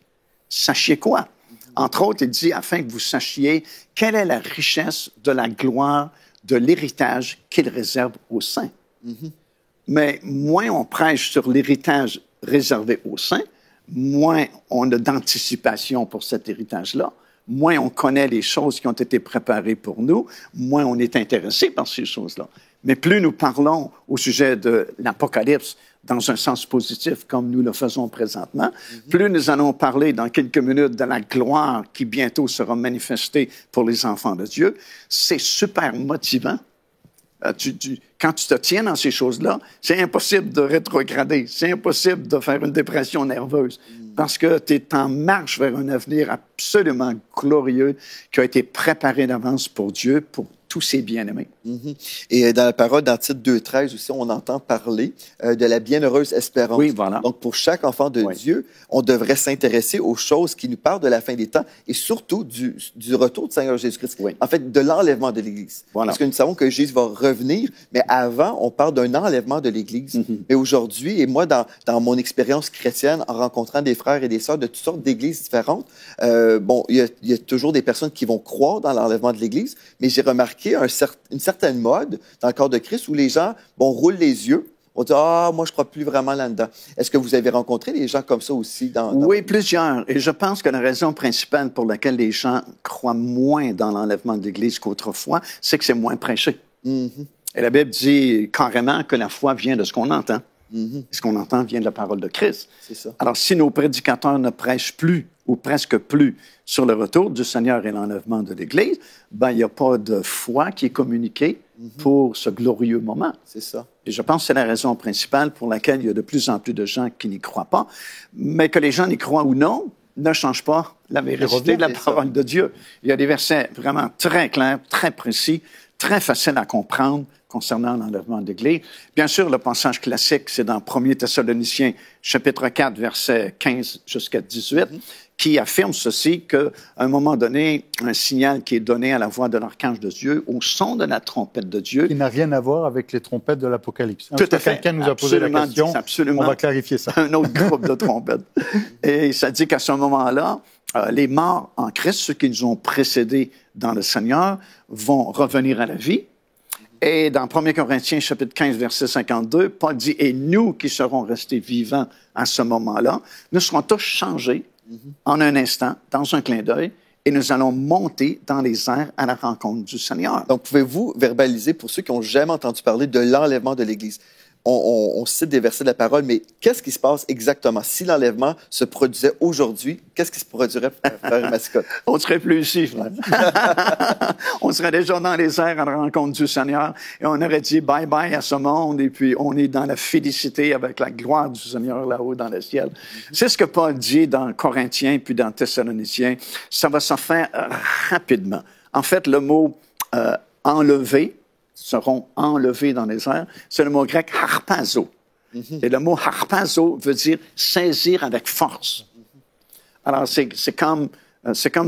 S2: Sachiez quoi? Entre autres, il dit, afin que vous sachiez quelle est la richesse de la gloire de l'héritage qu'il réserve aux saints. Mais moins on prêche sur l'héritage réservé aux saints, moins on a d'anticipation pour cet héritage-là, moins on connaît les choses qui ont été préparées pour nous, moins on est intéressé par ces choses-là. Mais plus nous parlons au sujet de l'Apocalypse dans un sens positif, comme nous le faisons présentement, plus nous allons parler dans quelques minutes de la gloire qui bientôt sera manifestée pour les enfants de Dieu, c'est super motivant. Quand tu te tiens dans ces choses-là, c'est impossible de rétrograder, c'est impossible de faire une dépression nerveuse, parce que tu es en marche vers un avenir absolument glorieux qui a été préparé d'avance pour Dieu, pour tous ses bien-aimés.
S1: Et dans la parole, dans Tite 2,13 aussi, on entend parler de la bienheureuse espérance.
S2: Oui, voilà.
S1: Donc, pour chaque enfant de Dieu, on devrait s'intéresser aux choses qui nous parlent de la fin des temps et surtout du retour du Seigneur Jésus-Christ. En fait, de l'enlèvement de l'Église. Parce que nous savons que Jésus va revenir, mais avant, on parle d'un enlèvement de l'Église. Mais aujourd'hui, et moi, dans mon expérience chrétienne, en rencontrant des frères et des sœurs de toutes sortes d'églises différentes, il y a toujours des personnes qui vont croire dans l'enlèvement de l'Église, mais j'ai remarqué une certaine mode dans le corps de Christ où les gens roulent les yeux. On dit « Ah, moi, je ne crois plus vraiment là-dedans. » Est-ce que vous avez rencontré des gens comme ça aussi?
S2: Oui, plusieurs. Et je pense que la raison principale pour laquelle les gens croient moins dans l'enlèvement de l'Église qu'autrefois, c'est que c'est moins prêché. Et la Bible dit carrément que la foi vient de ce qu'on entend. Ce qu'on entend vient de la parole de Christ.
S1: C'est ça.
S2: Alors, si nos prédicateurs ne prêchent plus ou presque plus sur le retour du Seigneur et l'enlèvement de l'Église, il n'y a pas de foi qui est communiquée pour ce glorieux moment.
S1: C'est ça.
S2: Et je pense que c'est la raison principale pour laquelle il y a de plus en plus de gens qui n'y croient pas. Mais que les gens y croient ou non, ne change pas la véracité de la parole de Dieu. Il y a des versets vraiment très clairs, très précis, très faciles à comprendre concernant l'enlèvement de l'Église. Bien sûr, le passage classique, c'est dans 1 Thessaloniciens, chapitre 4, versets 15 jusqu'à 18, qui affirme ceci, qu'à un moment donné, un signal qui est donné à la voix de l'archange de Dieu, au son de la trompette de Dieu.
S3: Qui n'a rien à voir avec les trompettes de l'Apocalypse.
S2: Tout à fait.
S3: Quelqu'un nous a posé la question, on va clarifier ça.
S2: Un autre groupe de trompettes. Et ça dit qu'à ce moment-là, les morts en Christ, ceux qui nous ont précédés dans le Seigneur, vont revenir à la vie. Et dans 1 Corinthiens, chapitre 15, verset 52, Paul dit « Et nous qui serons restés vivants à ce moment-là, nous serons tous changés en un instant, dans un clin d'œil, et nous allons monter dans les airs à la rencontre du Seigneur. »
S1: Donc, pouvez-vous verbaliser, pour ceux qui n'ont jamais entendu parler de l'enlèvement de l'Église? On cite des versets de la parole, mais qu'est-ce qui se passe exactement? Si l'enlèvement se produisait aujourd'hui, qu'est-ce qui se produirait, frère Mascotte?
S2: On serait plus ici, frère. On serait déjà dans les airs à la rencontre du Seigneur et on aurait dit bye-bye à ce monde et puis on est dans la félicité avec la gloire du Seigneur là-haut dans le ciel. C'est ce que Paul dit dans Corinthiens puis dans Thessaloniciens. Ça va se faire rapidement. En fait, le mot « enlever », seront enlevés dans les airs, c'est le mot grec « harpazo ». Et le mot « harpazo » veut dire « saisir avec force ». Alors, c'est comme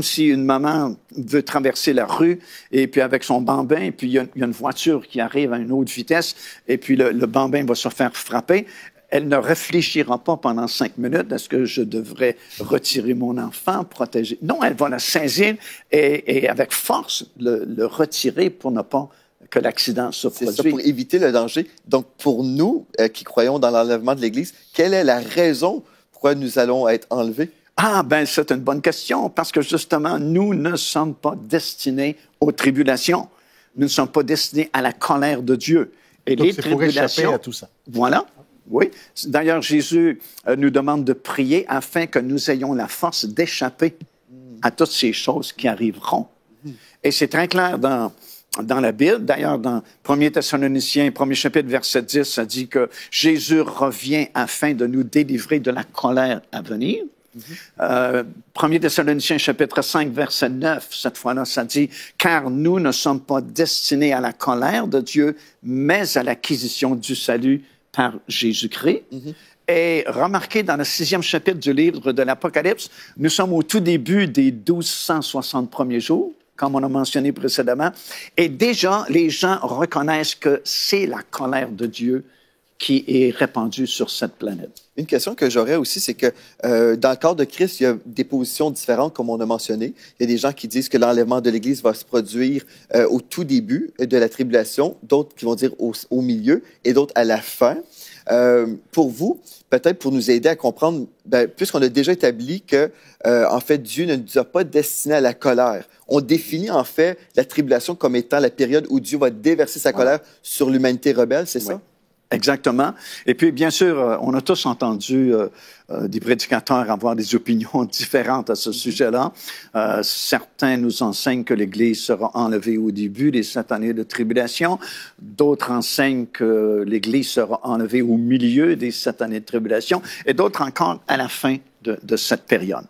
S2: si une maman veut traverser la rue, et puis avec son bambin, et puis il y a une voiture qui arrive à une haute vitesse, et puis le bambin va se faire frapper. Elle ne réfléchira pas pendant 5 minutes, est-ce que je devrais retirer mon enfant, protéger? Non, elle va le saisir et avec force le retirer pour ne pas que l'accident se produise.
S1: C'est ça, pour éviter le danger. Donc, pour nous qui croyons dans l'enlèvement de l'Église, quelle est la raison pourquoi nous allons être enlevés?
S2: Ah, c'est une bonne question, parce que justement, nous ne sommes pas destinés aux tribulations. Nous ne sommes pas destinés à la colère de Dieu.
S3: Et donc, c'est pour échapper à tout ça.
S2: Voilà. Oui. D'ailleurs, Jésus nous demande de prier afin que nous ayons la force d'échapper à toutes ces choses qui arriveront. Et c'est très clair dans dans la Bible. D'ailleurs, dans 1 Thessaloniciens, 1er chapitre, verset 10, ça dit que Jésus revient afin de nous délivrer de la colère à venir. 1 Thessaloniciens, chapitre 5, verset 9, cette fois-là, ça dit « Car nous ne sommes pas destinés à la colère de Dieu, mais à l'acquisition du salut par Jésus-Christ. Et remarquez, dans le 6e chapitre du livre de l'Apocalypse, nous sommes au tout début des 1260 premiers jours, comme on a mentionné précédemment, et déjà, les gens reconnaissent que c'est la colère de Dieu qui est répandue sur cette planète.
S1: Une question que j'aurais aussi, c'est que dans le corps de Christ, il y a des positions différentes, comme on a mentionné. Il y a des gens qui disent que l'enlèvement de l'Église va se produire au tout début de la tribulation, d'autres qui vont dire au milieu et d'autres à la fin. Pour vous, peut-être pour nous aider à comprendre, puisqu'on a déjà établi que, en fait, Dieu ne nous a pas destinés à la colère. On définit, en fait, la tribulation comme étant la période où Dieu va déverser sa colère sur l'humanité rebelle, c'est ça?
S2: Exactement. Et puis, bien sûr, on a tous entendu des prédicateurs avoir des opinions différentes à ce sujet-là. Certains nous enseignent que l'Église sera enlevée au début des 7 années de tribulation. D'autres enseignent que l'Église sera enlevée au milieu des 7 années de tribulation. Et d'autres encore à la fin de cette période.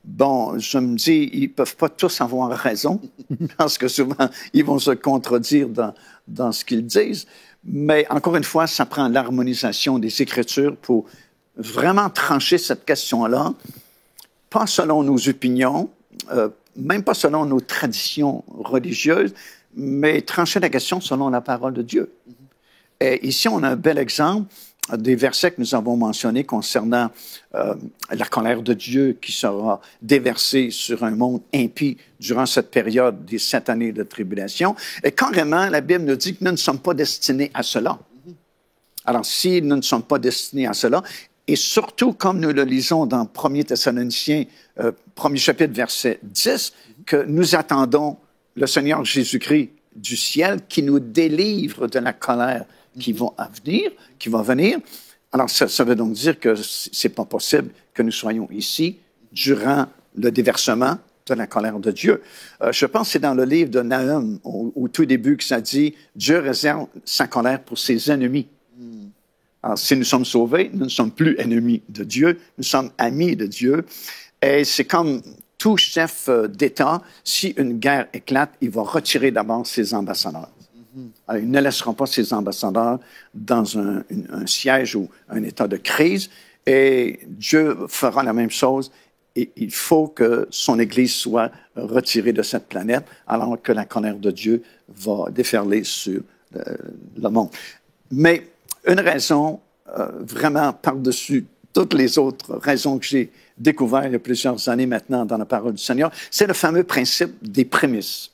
S2: Bon, je me dis, ils peuvent pas tous avoir raison, parce que souvent, ils vont se contredire dans ce qu'ils disent. Mais encore une fois, ça prend l'harmonisation des Écritures pour vraiment trancher cette question-là, pas selon nos opinions, même pas selon nos traditions religieuses, mais trancher la question selon la parole de Dieu. Et ici, on a un bel exemple des versets que nous avons mentionnés concernant la colère de Dieu qui sera déversée sur un monde impie durant cette période des 7 années de tribulation. Et carrément, la Bible nous dit que nous ne sommes pas destinés à cela. Alors, si nous ne sommes pas destinés à cela, et surtout, comme nous le lisons dans 1 Thessaloniciens, 1er chapitre, verset 10, que nous attendons le Seigneur Jésus-Christ du ciel qui nous délivre de la colère qui va venir. Alors, ça veut donc dire que c'est pas possible que nous soyons ici durant le déversement de la colère de Dieu. Je pense que c'est dans le livre de Nahum, au tout début, que ça dit « Dieu réserve sa colère pour ses ennemis ». Alors, si nous sommes sauvés, nous ne sommes plus ennemis de Dieu, nous sommes amis de Dieu. Et c'est comme tout chef d'État, si une guerre éclate, il va retirer d'abord ses ambassadeurs. Alors, ils ne laisseront pas ses ambassadeurs dans un siège ou un état de crise. Et Dieu fera la même chose. Et il faut que son Église soit retirée de cette planète, alors que la colère de Dieu va déferler sur le monde. Mais une raison vraiment par-dessus toutes les autres raisons que j'ai découvertes il y a plusieurs années maintenant dans la parole du Seigneur, c'est le fameux principe des prémices.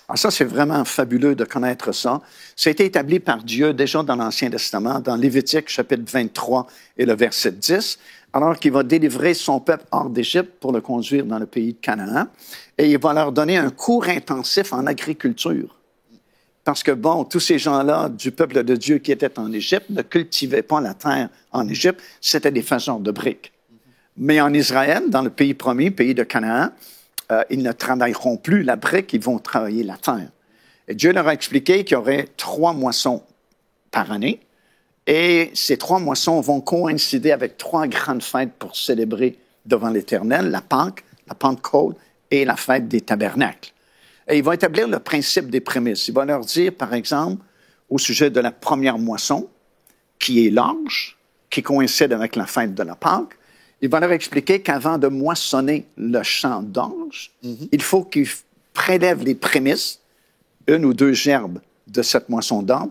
S2: Alors ça, c'est vraiment fabuleux de connaître ça. Ça a été établi par Dieu déjà dans l'Ancien Testament, dans Lévitique, chapitre 23 et le verset 10, alors qu'il va délivrer son peuple hors d'Égypte pour le conduire dans le pays de Canaan. Et il va leur donner un cours intensif en agriculture. Parce que, bon, tous ces gens-là du peuple de Dieu qui étaient en Égypte ne cultivaient pas la terre en Égypte, c'était des faiseurs de briques. Mais en Israël, dans le pays promis, pays de Canaan, ils ne travailleront plus la brique, ils vont travailler la terre. Et Dieu leur a expliqué qu'il y aurait 3 moissons par année, et ces 3 moissons vont coïncider avec 3 grandes fêtes pour célébrer devant l'Éternel, la Pâque, la Pentecôte et la fête des tabernacles. Et il va établir le principe des prémices. Il va leur dire, par exemple, au sujet de la première moisson, qui est l'orge, qui coïncide avec la fête de la Pâque, il va leur expliquer qu'avant de moissonner le champ d'orge, il faut qu'ils prélèvent les prémices, 1 ou 2 gerbes de cette moisson d'orge,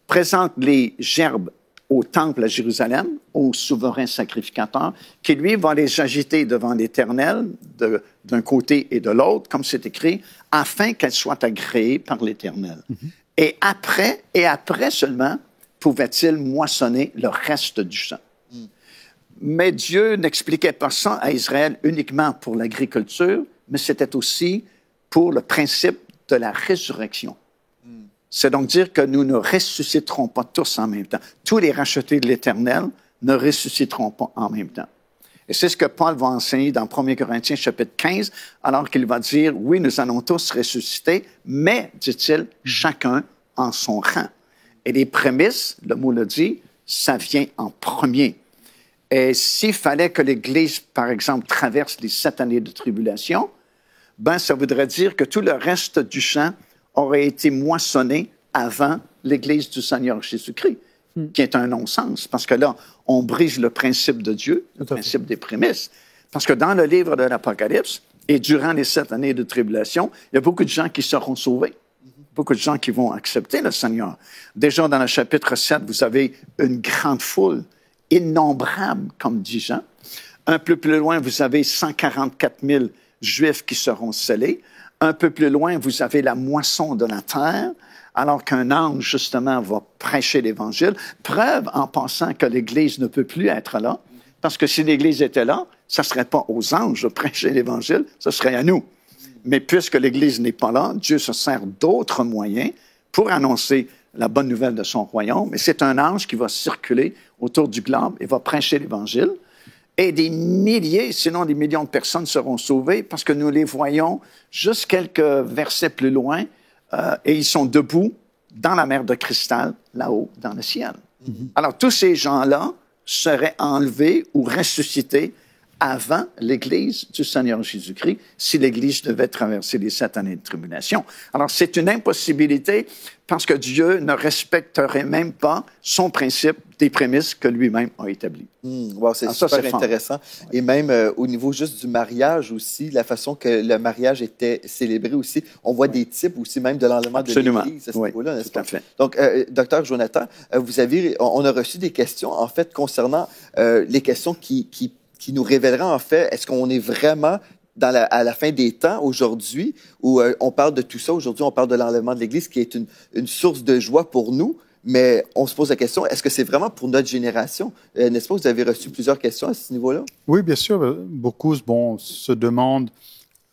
S2: présentent les gerbes au temple à Jérusalem, au souverain sacrificateur, qui, lui, va les agiter devant l'Éternel d'un côté et de l'autre, comme c'est écrit, afin qu'elles soient agréées par l'Éternel. Et après seulement, pouvait-il moissonner le reste du champ. Mais Dieu n'expliquait pas ça à Israël uniquement pour l'agriculture, mais c'était aussi pour le principe de la résurrection. C'est donc dire que nous ne ressusciterons pas tous en même temps. Tous les rachetés de l'Éternel ne ressusciteront pas en même temps. Et c'est ce que Paul va enseigner dans 1 Corinthiens chapitre 15, alors qu'il va dire, oui, nous allons tous ressusciter, mais, dit-il, chacun en son rang. Et les prémices, le mot le dit, ça vient en premier. Et s'il fallait que l'Église, par exemple, traverse les 7 années de tribulation, ben, ça voudrait dire que tout le reste du champ aurait été moissonné avant l'Église du Seigneur Jésus-Christ, qui est un non-sens, parce que là, on brise le principe de Dieu, le principe des prémices. Parce que dans le livre de l'Apocalypse, et durant les 7 années de tribulation, il y a beaucoup de gens qui seront sauvés. Beaucoup de gens qui vont accepter le Seigneur. Déjà, dans le chapitre 7, vous avez une grande foule, innombrable, comme dit Jean. Un peu plus loin, vous avez 144 000 Juifs qui seront scellés. Un peu plus loin, vous avez la moisson de la terre, alors qu'un ange, justement, va prêcher l'Évangile. Preuve, en pensant que l'Église ne peut plus être là, parce que si l'Église était là, ça ne serait pas aux anges de prêcher l'Évangile, ce serait à nous. Mais puisque l'Église n'est pas là, Dieu se sert d'autres moyens pour annoncer la bonne nouvelle de son royaume. Et c'est un ange qui va circuler autour du globe et va prêcher l'Évangile. Et des milliers, sinon des millions de personnes seront sauvées parce que nous les voyons juste quelques versets plus loin et ils sont debout dans la mer de cristal, là-haut, dans le ciel. Alors, tous ces gens-là seraient enlevés ou ressuscités avant l'Église du Seigneur Jésus-Christ, si l'Église devait traverser les 7 années de tribulation. Alors, c'est une impossibilité parce que Dieu ne respecterait même pas son principe des prémices que lui-même a établies.
S1: Wow, c'est super intéressant. Et même au niveau juste du mariage aussi, la façon que le mariage était célébré aussi, on voit des types aussi même de l'enlèvement de l'Église à ce niveau-là, n'est-ce pas?
S2: Tout à fait.
S1: Donc, Dr Jonathan, on a reçu des questions, en fait, concernant les questions qui nous révélera en fait, est-ce qu'on est vraiment à la fin des temps aujourd'hui, où on parle de tout ça, aujourd'hui on parle de l'enlèvement de l'Église qui est une source de joie pour nous, mais on se pose la question, est-ce que c'est vraiment pour notre génération? N'est-ce pas, vous avez reçu plusieurs questions à ce niveau-là?
S3: Oui, bien sûr. Beaucoup se demandent,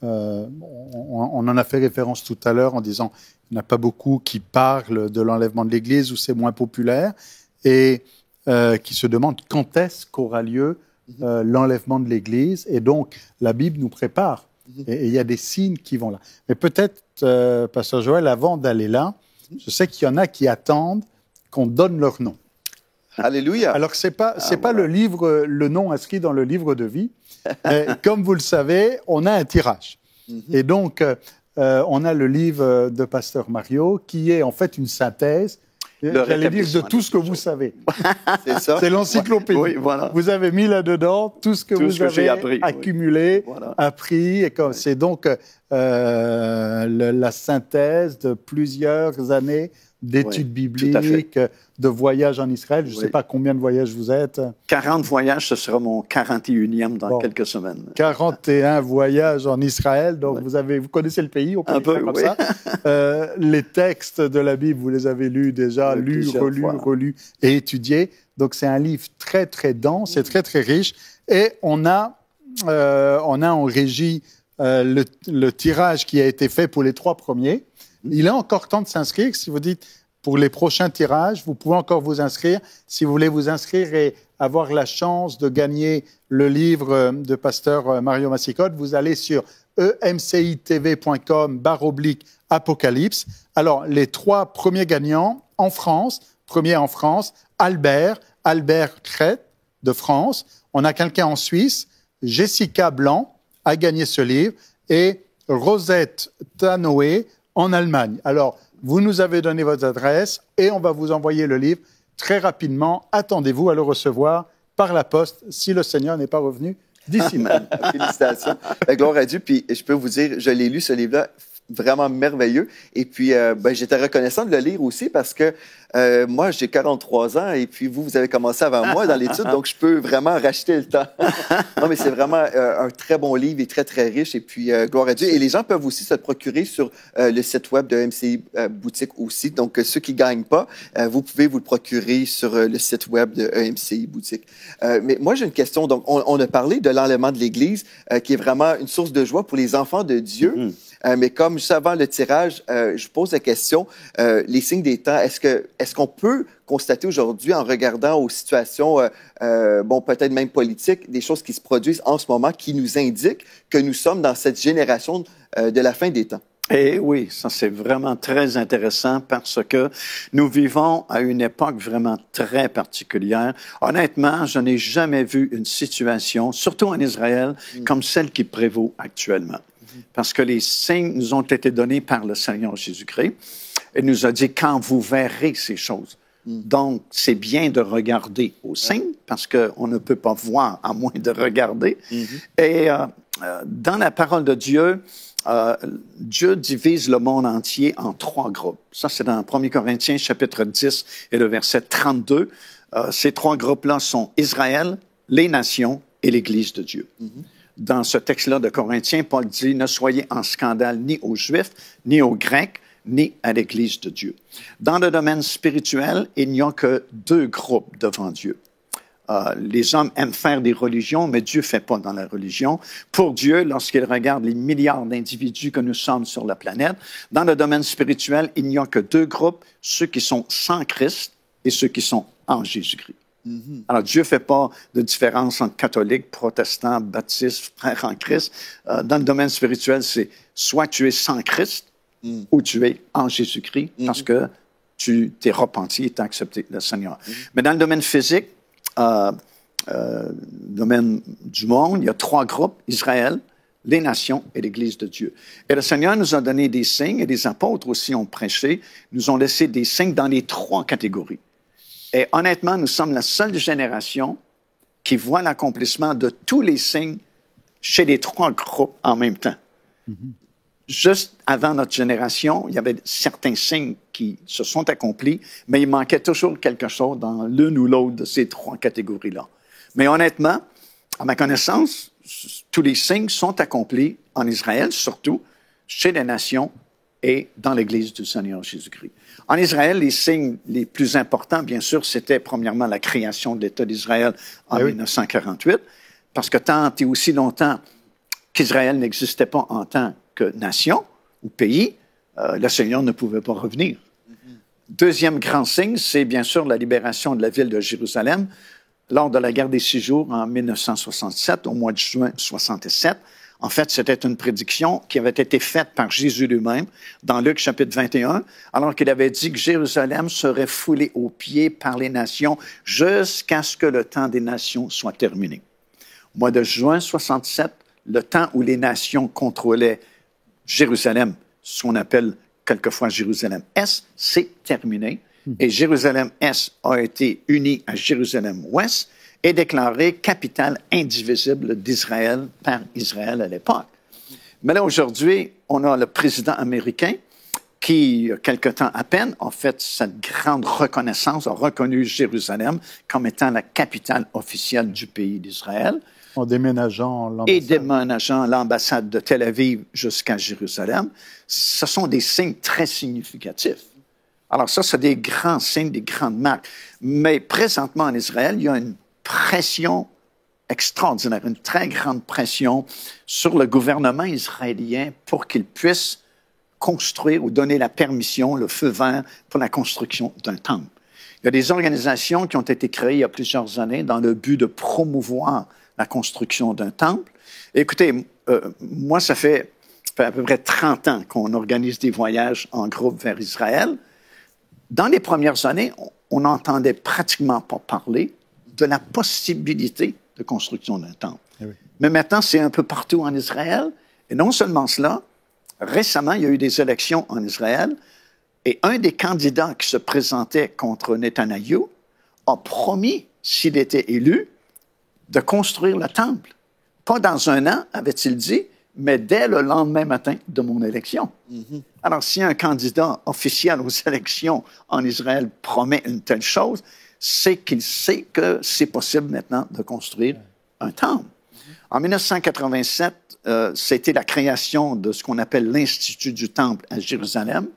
S3: on en a fait référence tout à l'heure en disant il n'y en a pas beaucoup qui parlent de l'enlèvement de l'Église, où c'est moins populaire, et qui se demandent quand est-ce qu'aura lieu l'enlèvement de l'Église, et donc la Bible nous prépare, et il y a des signes qui vont là. Mais peut-être, Pasteur Joël, avant d'aller là, je sais qu'il y en a qui attendent qu'on donne leur nom.
S1: Alléluia.
S3: Alors c'est pas le nom inscrit dans le livre de vie, mais comme vous le savez, on a un tirage, et donc on a le livre de Pasteur Mario qui est en fait une synthèse. J'allais dire de tout ce que vous savez.
S1: C'est ça.
S3: C'est l'encyclopédie.
S2: Oui, voilà.
S3: Vous avez mis là-dedans tout ce que vous avez accumulé, appris. Et c'est donc la synthèse de plusieurs années d'études bibliques, de voyages en Israël. Je ne sais pas combien de voyages vous êtes.
S2: 40 voyages, ce sera mon 41e dans quelques semaines.
S3: 41 voyages en Israël, donc vous connaissez le pays, on peut le dire comme ça. Les textes de la Bible, vous les avez lus déjà, relus et étudiés. Donc c'est un livre très, très dense et très, très riche. Et on a en régie le tirage qui a été fait pour les 3 premiers. Il est encore temps de s'inscrire. Si vous dites pour les prochains tirages, vous pouvez encore vous inscrire. Si vous voulez vous inscrire et avoir la chance de gagner le livre de Pasteur Mario Massicotte, vous allez sur emcitv.com/apocalypse. Alors, les 3 premiers gagnants en France, premier en France, Albert Crête de France. On a quelqu'un en Suisse, Jessica Blanc, a gagné ce livre, et Rosette Tanoé en Allemagne. Alors, vous nous avez donné votre adresse et on va vous envoyer le livre très rapidement. Attendez-vous à le recevoir par la poste si le Seigneur n'est pas revenu d'ici là.
S1: Félicitations. Gloire à Dieu. Puis, je peux vous dire, je l'ai lu, ce livre-là, vraiment merveilleux. Et puis, j'étais reconnaissant de le lire aussi parce que moi, j'ai 43 ans et puis vous avez commencé avant moi dans l'étude, donc je peux vraiment racheter le temps. Non, mais c'est vraiment un très bon livre et très, très riche. Et puis, gloire à Dieu. Et les gens peuvent aussi se le procurer sur le site web de MCI Boutique aussi. Donc, ceux qui ne gagnent pas, vous pouvez vous le procurer sur le site web de MCI Boutique. Mais moi, j'ai une question. Donc, on a parlé de l'enlèvement de l'Église, qui est vraiment une source de joie pour les enfants de Dieu. Mais comme juste avant le tirage, je pose la question, les signes des temps, est-ce que est-ce qu'on peut constater aujourd'hui, en regardant aux situations, peut-être même politiques, des choses qui se produisent en ce moment qui nous indiquent que nous sommes dans cette génération de la fin des temps?
S2: Et oui, ça c'est vraiment très intéressant parce que nous vivons à une époque vraiment très particulière. Honnêtement, je n'ai jamais vu une situation, surtout en Israël, comme celle qui prévaut actuellement. Parce que les signes nous ont été donnés par le Seigneur Jésus-Christ. Il nous a dit, quand vous verrez ces choses. Donc, c'est bien de regarder aux signes parce qu'on ne peut pas voir à moins de regarder. Et dans la parole de Dieu, Dieu divise le monde entier en 3 groupes. Ça, c'est dans 1 Corinthiens, chapitre 10 et le verset 32. Ces 3 groupes-là sont Israël, les nations et l'Église de Dieu. Dans ce texte-là de Corinthiens, Paul dit « Ne soyez en scandale ni aux Juifs, ni aux Grecs, ni à l'Église de Dieu. » Dans le domaine spirituel, il n'y a que 2 groupes devant Dieu. Les hommes aiment faire des religions, mais Dieu ne fait pas dans la religion. Pour Dieu, lorsqu'il regarde les milliards d'individus que nous sommes sur la planète, dans le domaine spirituel, il n'y a que 2 groupes, ceux qui sont sans Christ et ceux qui sont en Jésus-Christ. Alors, Dieu ne fait pas de différence entre catholiques, protestants, baptistes, frères en Christ. Dans le domaine spirituel, c'est soit tu es sans Christ ou tu es en Jésus-Christ parce que tu t'es repenti et tu as accepté le Seigneur. Mais dans le domaine physique, domaine du monde, il y a 3 groupes, Israël, les nations et l'Église de Dieu. Et le Seigneur nous a donné des signes, et les apôtres aussi ont prêché, nous ont laissé des signes dans les 3 catégories. Et honnêtement, nous sommes la seule génération qui voit l'accomplissement de tous les signes chez les 3 groupes en même temps. Juste avant notre génération, il y avait certains signes qui se sont accomplis, mais il manquait toujours quelque chose dans l'une ou l'autre de ces 3 catégories-là. Mais honnêtement, à ma connaissance, tous les signes sont accomplis en Israël, surtout chez les nations et dans l'Église du Seigneur Jésus-Christ. En Israël, les signes les plus importants, bien sûr, c'était premièrement la création de l'État d'Israël en 1948, parce que tant et aussi longtemps qu'Israël n'existait pas en tant que nation ou pays, le Seigneur ne pouvait pas revenir. Deuxième grand signe, c'est bien sûr la libération de la ville de Jérusalem lors de la guerre des 6 jours en 1967, au mois de juin 1967. En fait, c'était une prédiction qui avait été faite par Jésus lui-même dans Luc chapitre 21, alors qu'il avait dit que Jérusalem serait foulée aux pieds par les nations jusqu'à ce que le temps des nations soit terminé. Au mois de juin 1967, le temps où les nations contrôlaient Jérusalem, ce qu'on appelle quelquefois Jérusalem-Est, c'est terminé. Et Jérusalem-Est a été uni à Jérusalem-Ouest et déclarée capitale indivisible d'Israël par Israël à l'époque. Mais là, aujourd'hui, on a le président américain qui, quelque temps à peine, a fait cette grande reconnaissance, a reconnu Jérusalem comme étant la capitale officielle du pays d'Israël.
S3: En déménageant l'ambassade.
S2: Et déménageant l'ambassade de Tel Aviv jusqu'à Jérusalem. Ce sont des signes très significatifs. Alors ça, c'est des grands signes, des grandes marques. Mais présentement en Israël, il y a une pression extraordinaire, une très grande pression sur le gouvernement israélien pour qu'il puisse construire ou donner la permission, le feu vert pour la construction d'un temple. Il y a des organisations qui ont été créées il y a plusieurs années dans le but de promouvoir la construction d'un temple. Et écoutez, moi, ça fait à peu près 30 ans qu'on organise des voyages en groupe vers Israël. Dans les premières années, on n'entendait pratiquement pas parler de la possibilité de construction d'un temple.
S3: Oui.
S2: Mais maintenant, c'est un peu partout en Israël. Et non seulement cela, récemment, il y a eu des élections en Israël et un des candidats qui se présentait contre Netanyahou a promis, s'il était élu, de construire le temple. Pas dans 1 an, avait-il dit, mais dès le lendemain matin de mon élection. Alors, si un candidat officiel aux élections en Israël promet une telle chose, c'est qu'il sait que c'est possible maintenant de construire un temple. En 1987, c'était la création de ce qu'on appelle l'Institut du Temple à Jérusalem.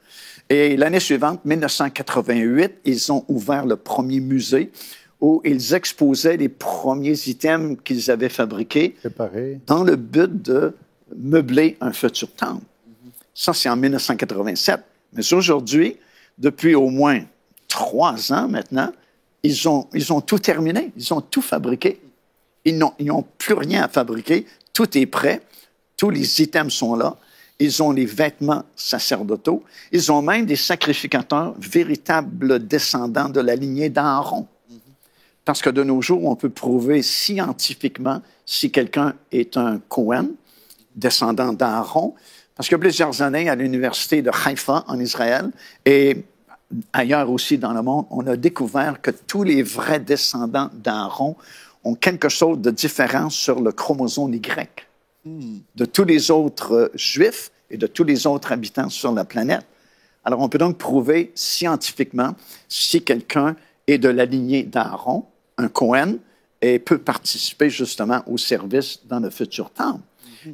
S2: Et l'année suivante, 1988, ils ont ouvert le premier musée où ils exposaient les premiers items qu'ils avaient fabriqués dans le but de meubler un futur temple. Ça, c'est en 1987. Mais aujourd'hui, depuis au moins 3 ans maintenant, ils ont tout terminé, ils ont tout fabriqué. Ils n'ont plus rien à fabriquer, tout est prêt, tous les items sont là. Ils ont les vêtements sacerdotaux. Ils ont même des sacrificateurs, véritables descendants de la lignée d'Aaron. Parce que de nos jours, on peut prouver scientifiquement si quelqu'un est un Cohen, descendant d'Aaron. Parce que plusieurs années, à l'université de Haïfa, en Israël, et ailleurs aussi dans le monde, on a découvert que tous les vrais descendants d'Aaron ont quelque chose de différent sur le chromosome Y de tous les autres Juifs et de tous les autres habitants sur la planète. Alors, on peut donc prouver scientifiquement si quelqu'un est de la lignée d'Aaron, un Cohen, et peut participer justement au service dans le futur temple.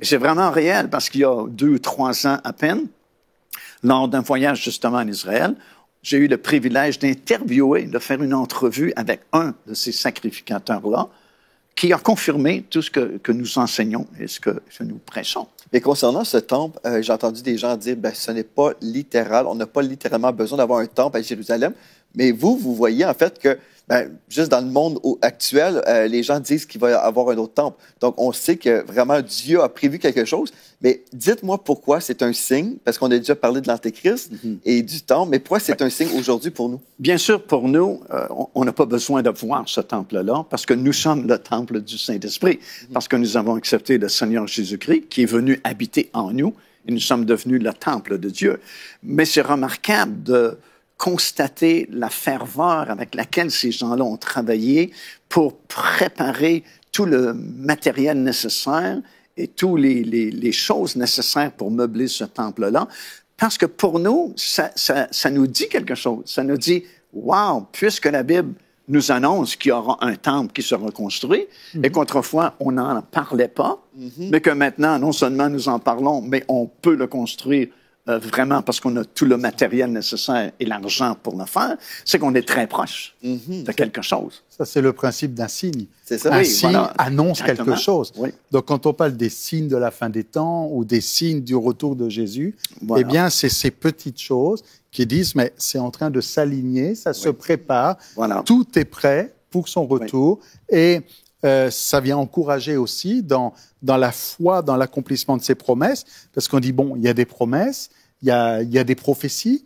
S2: Et c'est vraiment réel parce qu'il y a 2 ou 3 ans à peine, lors d'un voyage justement en Israël, j'ai eu le privilège d'interviewer, de faire une entrevue avec un de ces sacrificateurs-là, qui a confirmé tout ce que nous enseignons et ce que nous prêchons.
S1: Et concernant ce temple, j'ai entendu des gens dire, ce n'est pas littéral, on n'a pas littéralement besoin d'avoir un temple à Jérusalem, mais vous voyez en fait que juste dans le monde actuel, les gens disent qu'il va y avoir un autre temple. Donc, on sait que vraiment Dieu a prévu quelque chose. Mais dites-moi pourquoi c'est un signe, parce qu'on a déjà parlé de l'Antéchrist et du temple, mais pourquoi c'est un signe aujourd'hui pour nous?
S2: Bien sûr, pour nous, on n'a pas besoin de voir ce temple-là, parce que nous sommes le temple du Saint-Esprit, parce que nous avons accepté le Seigneur Jésus-Christ, qui est venu habiter en nous, et nous sommes devenus le temple de Dieu. Mais c'est remarquable de constater la ferveur avec laquelle ces gens-là ont travaillé pour préparer tout le matériel nécessaire et toutes les choses nécessaires pour meubler ce temple-là. Parce que pour nous, ça nous dit quelque chose. Ça nous dit, wow, puisque la Bible nous annonce qu'il y aura un temple qui sera construit, et qu'autrefois, on n'en parlait pas, mais que maintenant, non seulement nous en parlons, mais on peut le construire vraiment parce qu'on a tout le matériel nécessaire et l'argent pour le faire, c'est qu'on est très proche de quelque chose.
S3: Ça, c'est le principe d'un signe.
S1: C'est ça.
S3: Un
S1: Oui,
S3: signe annonce quelque chose.
S2: Oui.
S3: Donc, quand on parle des signes de la fin des temps ou des signes du retour de Jésus,
S2: Voilà.
S3: eh bien, c'est ces petites choses qui disent, mais c'est en train de s'aligner, ça se prépare, tout est prêt pour son retour et ça vient encourager aussi dans la foi, dans l'accomplissement de ses promesses, parce qu'on dit, bon, il y a des promesses, il y a des prophéties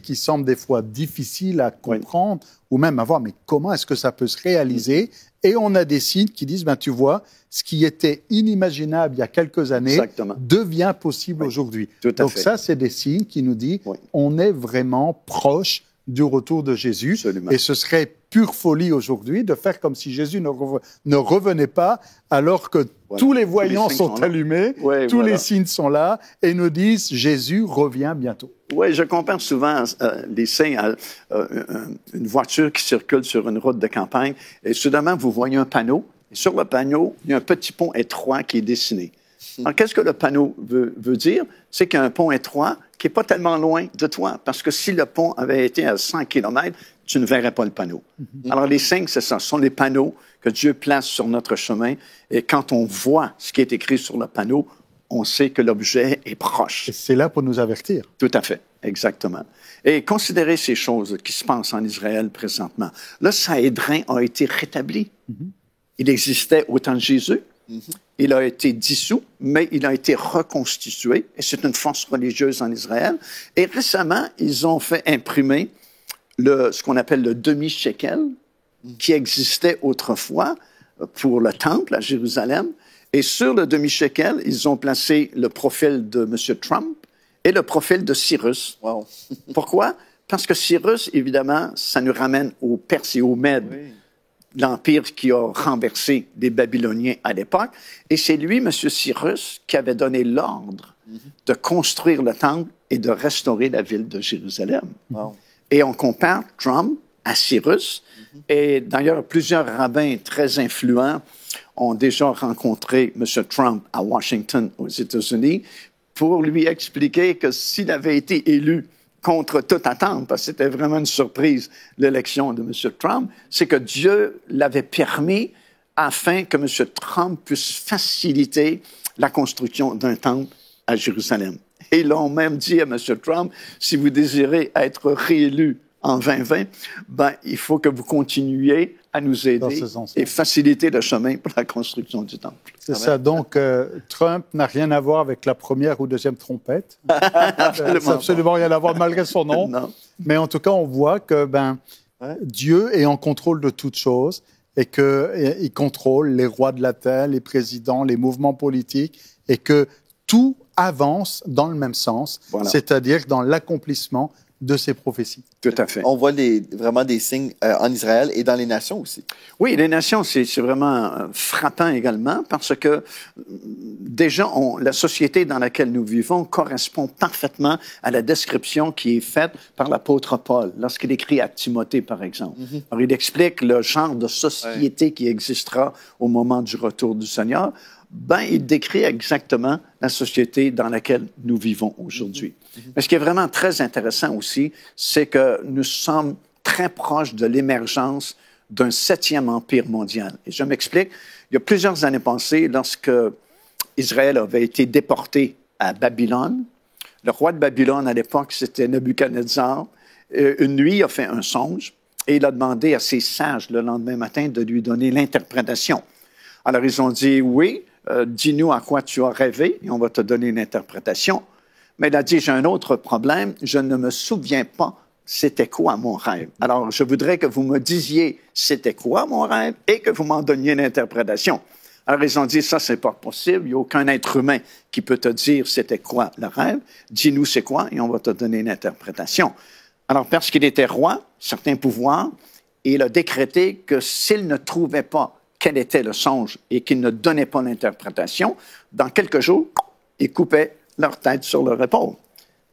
S3: qui semblent des fois difficiles à comprendre ou même à voir, mais comment est-ce que ça peut se réaliser? Et on a des signes qui disent, tu vois, ce qui était inimaginable il y a quelques années devient possible aujourd'hui. Donc ça, c'est des signes qui nous disent, on est vraiment proche du retour de Jésus.
S2: Absolument.
S3: Et ce serait pure folie aujourd'hui de faire comme si Jésus ne revenait pas alors que tous les voyants sont allumés, tous les signes sont là et nous disent Jésus revient bientôt.
S2: Oui, je compare souvent les signes à une voiture qui circule sur une route de campagne et soudainement vous voyez un panneau et sur le panneau, il y a un petit pont étroit qui est dessiné. Alors, qu'est-ce que le panneau veut dire? C'est qu'il y a un pont étroit qui n'est pas tellement loin de toi, parce que si le pont avait été à 100 km, tu ne verrais pas le panneau. Alors, les signes, c'est ça. Ce sont les panneaux que Dieu place sur notre chemin. Et quand on voit ce qui est écrit sur le panneau, on sait que l'objet est proche.
S3: Et c'est là pour nous avertir.
S2: Tout à fait, exactement. Et considérez ces choses qui se passent en Israël présentement. Le Sanhédrin a été rétabli. Il existait au temps de Jésus. Il a été dissous, mais il a été reconstitué, et c'est une force religieuse en Israël. Et récemment, ils ont fait imprimer ce qu'on appelle le demi-shekel, qui existait autrefois pour le temple à Jérusalem. Et sur le demi-shekel, ils ont placé le profil de M. Trump et le profil de Cyrus.
S1: Wow.
S2: Pourquoi? Parce que Cyrus, évidemment, ça nous ramène aux Perses et aux Mèdes. L'empire qui a renversé les Babyloniens à l'époque. Et c'est lui, M. Cyrus, qui avait donné l'ordre de construire le temple et de restaurer la ville de Jérusalem.
S1: Wow.
S2: Et on compare Trump à Cyrus. Et d'ailleurs, plusieurs rabbins très influents ont déjà rencontré M. Trump à Washington, aux États-Unis, pour lui expliquer que s'il avait été élu contre toute attente, parce que c'était vraiment une surprise, l'élection de M. Trump, c'est que Dieu l'avait permis afin que M. Trump puisse faciliter la construction d'un temple à Jérusalem. Et ils l'ont même dit à M. Trump, si vous désirez être réélu en 2020, ben, il faut que vous continuiez à nous aider et faciliter le chemin pour la construction du temple.
S3: C'est ça. Donc, Trump n'a rien à voir avec la première ou deuxième trompette. Absolument rien à voir malgré son nom.
S2: Non.
S3: Mais en tout cas, on voit que Dieu est en contrôle de toutes choses et qu'il contrôle les rois de la terre, les présidents, les mouvements politiques et que tout avance dans le même sens, c'est-à-dire dans l'accomplissement de ces prophéties.
S2: Tout à fait.
S1: On voit vraiment des signes en Israël et dans les nations aussi.
S2: Oui, les nations, c'est vraiment frappant également parce que déjà, la société dans laquelle nous vivons correspond parfaitement à la description qui est faite par l'apôtre Paul lorsqu'il écrit à Timothée, par exemple. Alors, il explique le genre de société qui existera au moment du retour du Seigneur. Il décrit exactement la société dans laquelle nous vivons aujourd'hui. Mais ce qui est vraiment très intéressant aussi, c'est que nous sommes très proches de l'émergence d'un 7e empire mondial. Et je m'explique. Il y a plusieurs années passées, lorsque Israël avait été déporté à Babylone, le roi de Babylone à l'époque, c'était Nebuchadnezzar. Une nuit, il a fait un songe et il a demandé à ses sages le lendemain matin de lui donner l'interprétation. Alors, ils ont dit, oui, dis-nous à quoi tu as rêvé et on va te donner une interprétation. Mais il a dit, j'ai un autre problème, je ne me souviens pas c'était quoi mon rêve. Alors, je voudrais que vous me disiez c'était quoi mon rêve et que vous m'en donniez l'interprétation. Alors, ils ont dit, ça, c'est pas possible, il n'y a aucun être humain qui peut te dire c'était quoi le rêve. Dis-nous c'est quoi et on va te donner une interprétation. Alors, parce qu'il était roi, certain pouvoir, il a décrété que s'il ne trouvait pas quel était le songe et qu'il ne donnait pas l'interprétation, dans quelques jours, il coupait leur tête sur leur épaule.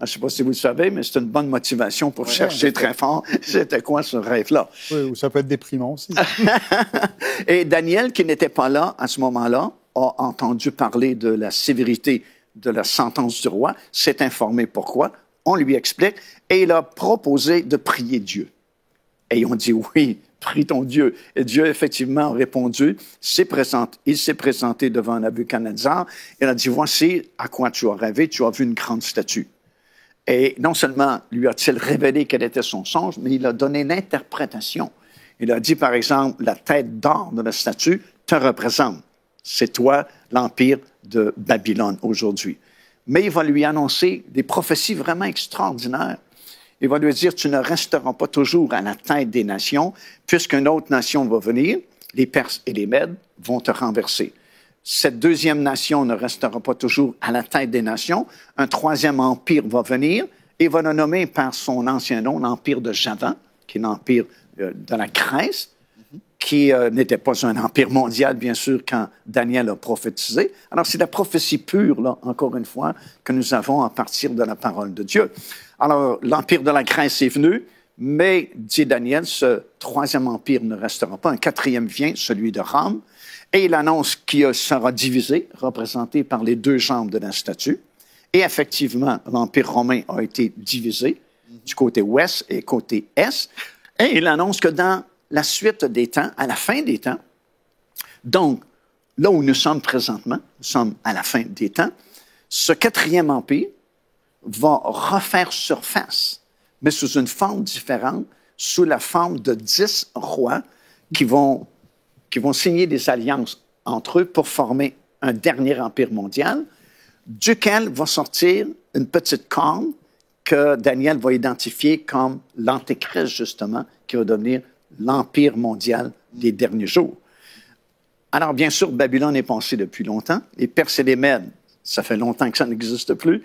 S2: Je ne sais pas si vous le savez, mais c'est une bonne motivation pour chercher très fort c'était quoi ce rêve-là.
S3: Oui, ou ça peut être déprimant aussi.
S2: Et Daniel, qui n'était pas là à ce moment-là, a entendu parler de la sévérité de la sentence du roi, s'est informé pourquoi, on lui explique, et il a proposé de prier Dieu. Et ils ont dit oui, prie ton Dieu. Et Dieu, effectivement, a répondu, il s'est présenté devant Nebuchadnezzar, il a dit, voici à quoi tu as rêvé, tu as vu une grande statue. Et non seulement lui a-t-il révélé quel était son songe, mais il a donné l'interprétation. Il a dit, par exemple, la tête d'or de la statue te représente. C'est toi, l'empire de Babylone aujourd'hui. Mais il va lui annoncer des prophéties vraiment extraordinaires. Il va lui dire, tu ne resteras pas toujours à la tête des nations, puisqu'une autre nation va venir, les Perses et les Mèdes vont te renverser. Cette deuxième nation ne restera pas toujours à la tête des nations. Un troisième empire va venir et va le nommer par son ancien nom, l'empire de Javan, qui est l'empire de la Grèce, qui n'était pas un empire mondial, bien sûr, quand Daniel a prophétisé. Alors, c'est la prophétie pure, là, encore une fois, que nous avons à partir de la parole de Dieu. Alors, l'empire de la Grèce est venu, mais, dit Daniel, ce troisième empire ne restera pas. Un quatrième vient, celui de Rome, et il annonce qu'il sera divisé, représenté par les deux jambes de la statue. Et effectivement, l'empire romain a été divisé du côté ouest et côté est. Et il annonce que dans la suite des temps, à la fin des temps, donc là où nous sommes présentement, nous sommes à la fin des temps, ce quatrième empire va refaire surface, mais sous une forme différente, sous la forme de 10 rois qui vont signer des alliances entre eux pour former un dernier empire mondial, duquel va sortir une petite corne que Daniel va identifier comme l'Antéchrist, justement, qui va devenir l'empire mondial des derniers jours. Alors, bien sûr, Babylone est pensée depuis longtemps. Les Perses et les Mèdes, ça fait longtemps que ça n'existe plus.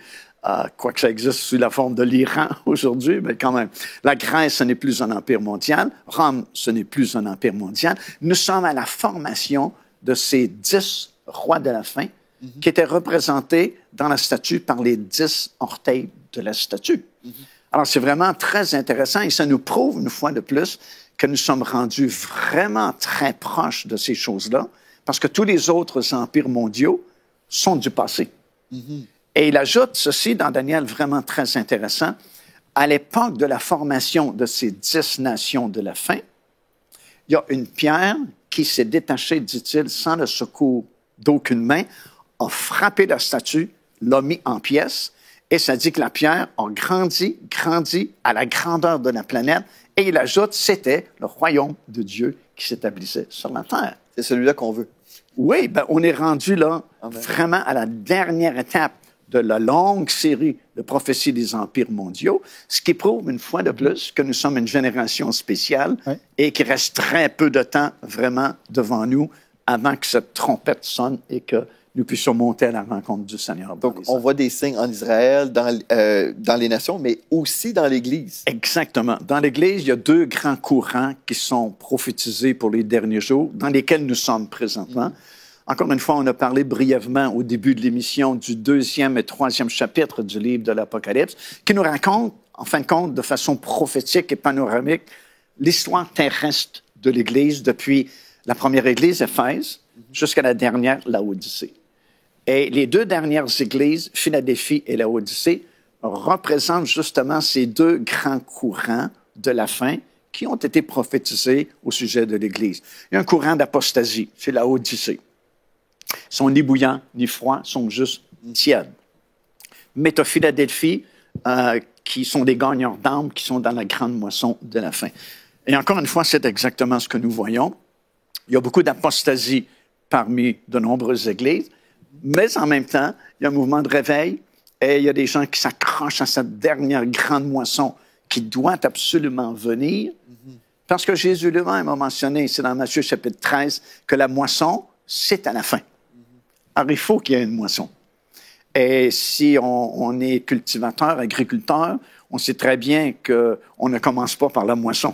S2: Quoique ça existe sous la forme de l'Iran aujourd'hui, mais quand même. La Grèce, ce n'est plus un empire mondial. Rome, ce n'est plus un empire mondial. Nous sommes à la formation de ces 10 rois de la fin qui étaient représentés dans la statue par les 10 orteils de la statue. Alors, c'est vraiment très intéressant et ça nous prouve, une fois de plus, que nous sommes rendus vraiment très proches de ces choses-là parce que tous les autres empires mondiaux sont du passé. Et il ajoute ceci dans Daniel vraiment très intéressant. À l'époque de la formation de ces 10 nations de la fin, il y a une pierre qui s'est détachée, dit-il, sans le secours d'aucune main, a frappé la statue, l'a mis en pièces, Et ça dit que la pierre a grandi à la grandeur de la planète. Et il ajoute, c'était le royaume de Dieu qui s'établissait sur la terre.
S1: C'est celui-là qu'on veut.
S2: Oui, ben, on est rendu là, vraiment à la dernière étape de la longue série de prophéties des empires mondiaux, ce qui prouve une fois de plus que nous sommes une génération spéciale et qu'il reste très peu de temps vraiment devant nous avant que cette trompette sonne et que nous puissions monter à la rencontre du Seigneur.
S1: Donc, on voit des signes en Israël, dans les nations, mais aussi dans l'Église.
S2: Exactement. Dans l'Église, il y a deux grands courants qui sont prophétisés pour les derniers jours, dans lesquels nous sommes présentement. Encore une fois, on a parlé brièvement au début de l'émission du 2e et 3e chapitre du livre de l'Apocalypse, qui nous raconte, en fin de compte, de façon prophétique et panoramique, l'histoire terrestre de l'Église depuis la première Église, Éphèse, jusqu'à la dernière, Laodicée. Et les deux dernières églises, Philadelphie et Laodicée, représentent justement ces deux grands courants de la fin qui ont été prophétisés au sujet de l'Église. Il y a un courant d'apostasie, c'est Laodicée. Ils sont ni bouillants, ni froids, ils sont juste tièdes. Mais tu as Philadelphie, qui sont des gagnants d'âmes, qui sont dans la grande moisson de la fin. Et encore une fois, c'est exactement ce que nous voyons. Il y a beaucoup d'apostasie parmi de nombreuses églises, mais en même temps, il y a un mouvement de réveil et il y a des gens qui s'accrochent à cette dernière grande moisson qui doit absolument venir. Parce que Jésus lui-même a mentionné, c'est dans Matthieu chapitre 13, que la moisson, c'est à la fin. Alors, il faut qu'il y ait une moisson. Et si on est cultivateur, agriculteur, on sait très bien qu'on ne commence pas par la moisson.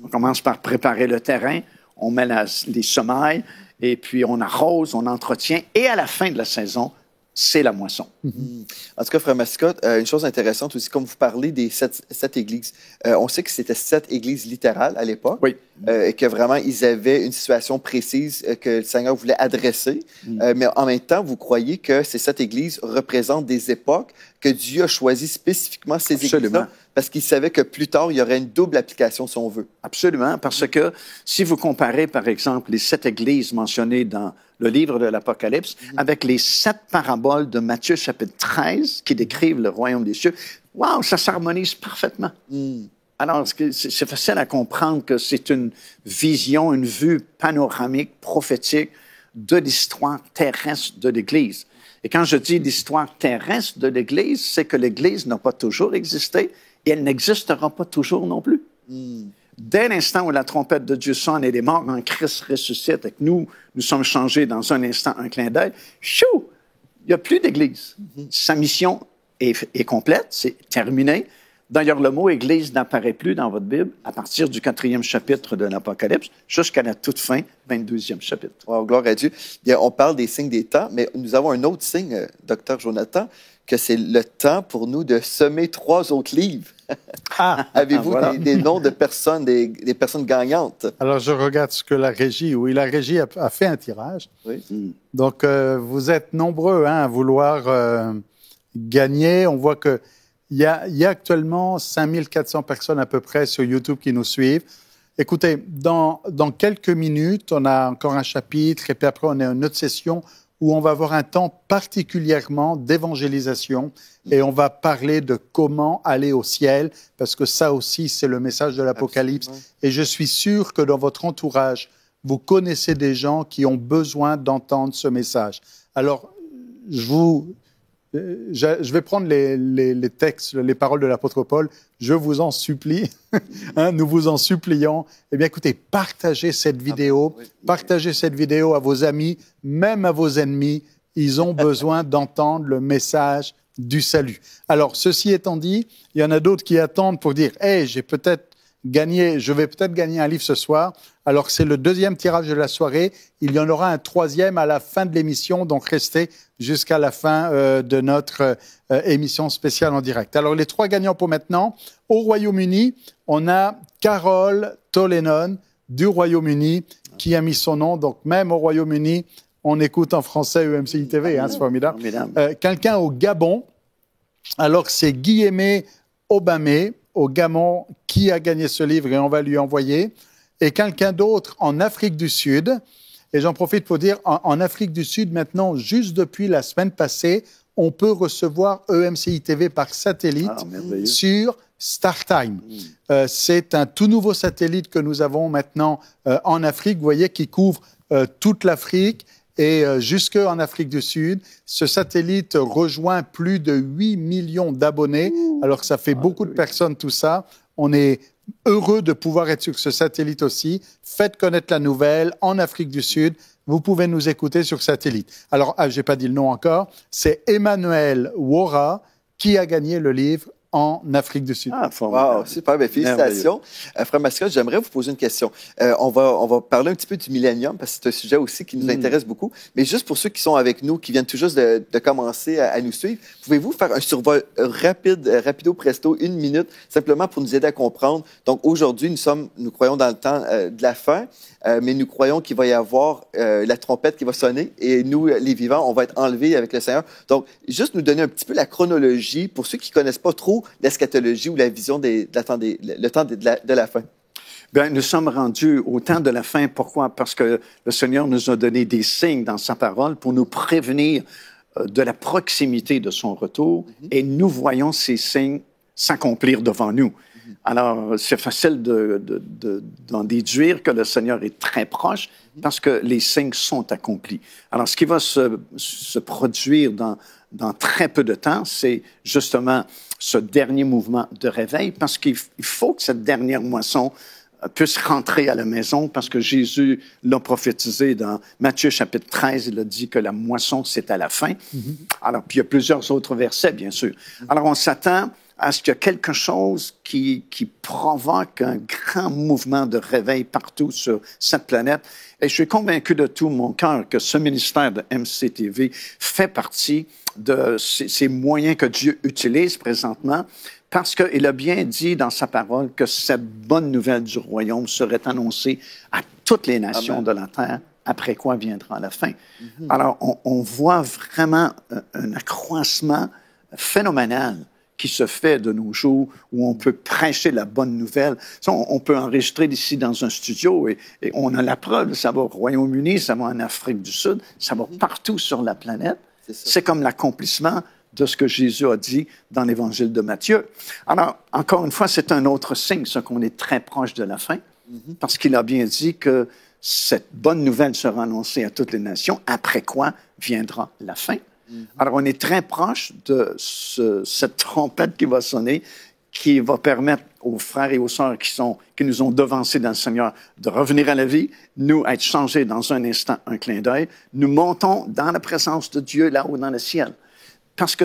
S2: On commence par préparer le terrain, on met les semailles, et puis on arrose, on entretient, et à la fin de la saison, c'est la moisson.
S1: En tout cas, Frère Mascotte, une chose intéressante aussi, comme vous parlez des sept églises, on sait que c'était 7 églises littérales à l'époque, et que vraiment, ils avaient une situation précise que le Seigneur voulait adresser. Mais en même temps, vous croyez que ces 7 églises représentent des époques que Dieu a choisi spécifiquement ces églises-là, parce qu'il savait que plus tard, il y aurait une double application, si on veut.
S2: Absolument, parce que si vous comparez, par exemple, les 7 églises mentionnées dans le livre de l'Apocalypse, avec les 7 paraboles de Matthieu chapitre 13 qui décrivent le royaume des cieux, wow, ça s'harmonise parfaitement. Alors, c'est facile à comprendre que c'est une vision, une vue panoramique, prophétique de l'histoire terrestre de l'Église. Et quand je dis l'histoire terrestre de l'Église, c'est que l'Église n'a pas toujours existé et elle n'existera pas toujours non plus. Dès l'instant où la trompette de Dieu sonne et les morts en Christ ressuscitent et que nous sommes changés dans un instant, un clin d'œil, chou, il n'y a plus d'Église. Sa mission est complète, c'est terminé. D'ailleurs, le mot « Église » n'apparaît plus dans votre Bible à partir du 4e chapitre de l'Apocalypse jusqu'à la toute fin, 22e chapitre.
S1: Wow, gloire à Dieu. Bien, on parle des signes des temps, mais nous avons un autre signe, Docteur Jonathan, que c'est le temps pour nous de semer 3 autres livres. Avez-vous des noms de personnes, des personnes gagnantes?
S3: Alors, je regarde ce que la régie a fait un tirage. Donc, vous êtes nombreux à vouloir gagner. On voit qu'il y a actuellement 5400 personnes à peu près sur YouTube qui nous suivent. Écoutez, dans quelques minutes, on a encore un chapitre et puis après, on a une autre session où on va avoir un temps particulièrement d'évangélisation et on va parler de comment aller au ciel, parce que ça aussi, c'est le message de l'Apocalypse. Et je suis sûr que dans votre entourage, vous connaissez des gens qui ont besoin d'entendre ce message. Alors, je vais prendre les textes, les paroles de l'apôtre Paul. Je vous en supplie, nous vous en supplions. Eh bien, écoutez, partagez cette vidéo, partagez cette vidéo à vos amis, même à vos ennemis. Ils ont besoin d'entendre le message du salut. Alors, ceci étant dit, il y en a d'autres qui attendent pour dire « Hey, je vais peut-être gagner un livre ce soir ». Alors, c'est le 2e tirage de la soirée. Il y en aura un 3e à la fin de l'émission, donc restez jusqu'à la fin de notre émission spéciale en direct. Alors, les 3 gagnants pour maintenant. Au Royaume-Uni, on a Carole Tolenon du Royaume-Uni qui a mis son nom. Donc, même au Royaume-Uni, on écoute en français EMCI TV, c'est formidable. Quelqu'un au Gabon, alors c'est Guillemé Obamé au Gabon qui a gagné ce livre et on va lui envoyer. Et quelqu'un d'autre en Afrique du Sud. Et j'en profite pour dire, en Afrique du Sud, maintenant, juste depuis la semaine passée, on peut recevoir EMCI TV par satellite sur StarTime. C'est un tout nouveau satellite que nous avons maintenant en Afrique, vous voyez, qui couvre toute l'Afrique et jusqu'en Afrique du Sud. Ce satellite rejoint plus de 8 millions d'abonnés, alors que ça fait beaucoup de personnes tout ça. On est heureux de pouvoir être sur ce satellite aussi. Faites connaître la nouvelle en Afrique du Sud. Vous pouvez nous écouter sur satellite. Alors, j'ai pas dit le nom encore. C'est Emmanuel Wora qui a gagné le livre en Afrique du Sud.
S1: Wow, super, bien, félicitations. Frère Mascotte, j'aimerais vous poser une question. On va parler un petit peu du millénium, parce que c'est un sujet aussi qui nous intéresse beaucoup. Mais juste pour ceux qui sont avec nous, qui viennent tout juste de commencer à nous suivre, pouvez-vous faire un survol rapido presto, 1 minute, simplement pour nous aider à comprendre. Donc aujourd'hui, nous croyons dans le temps de la fin, mais nous croyons qu'il va y avoir la trompette qui va sonner, et nous, les vivants, on va être enlevés avec le Seigneur. Donc, juste nous donner un petit peu la chronologie, pour ceux qui connaissent pas trop l'eschatologie ou la vision le temps de la fin.
S2: Bien, nous sommes rendus au temps de la fin. Pourquoi? Parce que le Seigneur nous a donné des signes dans sa parole pour nous prévenir de la proximité de son retour, et nous voyons ces signes s'accomplir devant nous. Alors, c'est facile d'en déduire que le Seigneur est très proche parce que les signes sont accomplis. Alors, ce qui va se produire dans très peu de temps, c'est justement ce dernier mouvement de réveil, parce qu'il faut que cette dernière moisson puisse rentrer à la maison, parce que Jésus l'a prophétisé dans Matthieu chapitre 13, il a dit que la moisson, c'est à la fin. Alors, puis il y a plusieurs autres versets, bien sûr. Alors, on s'attend à ce qu'il y a quelque chose qui provoque un grand mouvement de réveil partout sur cette planète. Et je suis convaincu de tout mon cœur que ce ministère de MCTV fait partie de ces moyens que Dieu utilise présentement, parce qu'il a bien dit dans sa parole que cette bonne nouvelle du royaume serait annoncée à toutes les nations de la terre, après quoi viendra la fin. Alors, on voit vraiment un accroissement phénoménal qui se fait de nos jours, où on peut prêcher la bonne nouvelle. On peut enregistrer ici dans un studio, et on a la preuve. Ça va au Royaume-Uni, ça va en Afrique du Sud, ça va partout sur la planète. C'est comme l'accomplissement de ce que Jésus a dit dans l'Évangile de Matthieu. Alors, encore une fois, c'est un autre signe, ce qu'on est très proche de la fin, parce qu'il a bien dit que cette bonne nouvelle sera annoncée à toutes les nations, après quoi viendra la fin. Alors, on est très proche de cette trompette qui va sonner, qui va permettre aux frères et aux sœurs qui nous ont devancés dans le Seigneur de revenir à la vie, nous être changés dans un instant, un clin d'œil. Nous montons dans la présence de Dieu là-haut dans le ciel. Parce que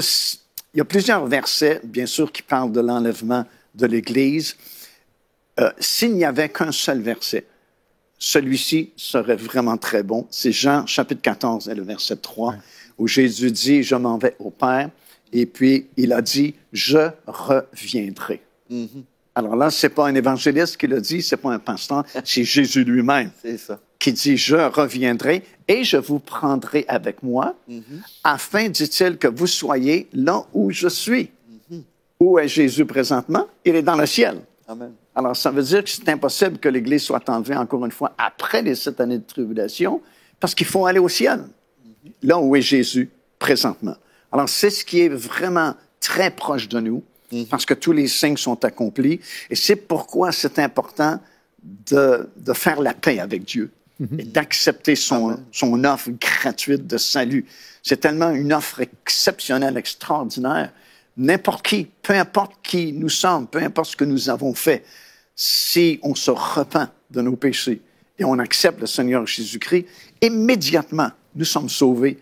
S2: il y a plusieurs versets, bien sûr, qui parlent de l'enlèvement de l'Église. S'il n'y avait qu'un seul verset, celui-ci serait vraiment très bon. C'est Jean, chapitre 14, et le verset 3, où Jésus dit « Je m'en vais au Père ». Et puis, il a dit « Je reviendrai ». Alors là, c'est pas un évangéliste qui le dit, c'est pas un pasteur, c'est Jésus lui-même qui dit « Je reviendrai et je vous prendrai avec moi, afin, dit-il, que vous soyez là où je suis. » Où est Jésus présentement? Il est dans le ciel.
S1: Amen.
S2: Alors, ça veut dire que c'est impossible que l'Église soit enlevée, encore une fois, après les 7 années de tribulation, parce qu'il faut aller au ciel, là où est Jésus présentement. Alors, c'est ce qui est vraiment très proche de nous, parce que tous les signes sont accomplis. Et c'est pourquoi c'est important de faire la paix avec Dieu et d'accepter son offre gratuite de salut. C'est tellement une offre exceptionnelle, extraordinaire. N'importe qui, peu importe qui nous sommes, peu importe ce que nous avons fait, si on se repent de nos péchés et on accepte le Seigneur Jésus-Christ, immédiatement, nous sommes sauvés,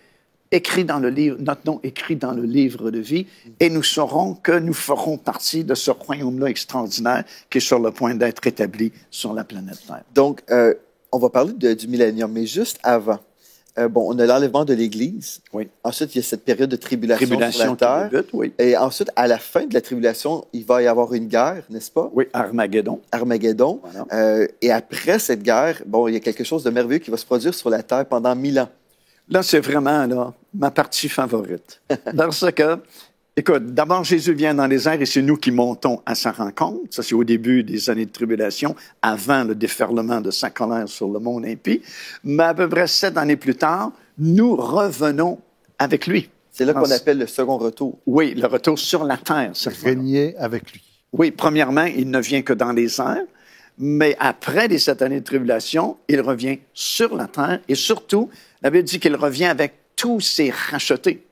S2: écrit dans le livre, notre nom écrit dans le livre de vie, et nous saurons que nous ferons partie de ce royaume-là extraordinaire qui est sur le point d'être établi sur la planète Terre.
S1: Donc, on va parler du millénium, mais juste avant. On a l'enlèvement de l'Église.
S2: Oui.
S1: Ensuite, il y a cette période de tribulation sur la terre.
S2: Débute, oui.
S1: Et ensuite, à la fin de la tribulation, il va y avoir une guerre, n'est-ce pas?
S2: Oui, Armageddon.
S1: Armageddon. Voilà. Et après cette guerre, il y a quelque chose de merveilleux qui va se produire sur la terre pendant 1000 ans.
S2: Là, c'est vraiment ma partie favorite. Parce que, écoute, d'abord, Jésus vient dans les airs et c'est nous qui montons à sa rencontre. Ça, c'est au début des années de tribulation, avant le déferlement de sa colère sur le monde impie. Mais à peu près 7 années plus tard, nous revenons avec lui.
S1: C'est là qu'on appelle le second retour.
S2: Oui, le retour sur la terre.
S3: Régner avec lui.
S2: Oui, premièrement, il ne vient que dans les airs, mais après les 7 années de tribulation, il revient sur la terre et surtout, la Bible dit qu'il revient avec tous ses rachetés.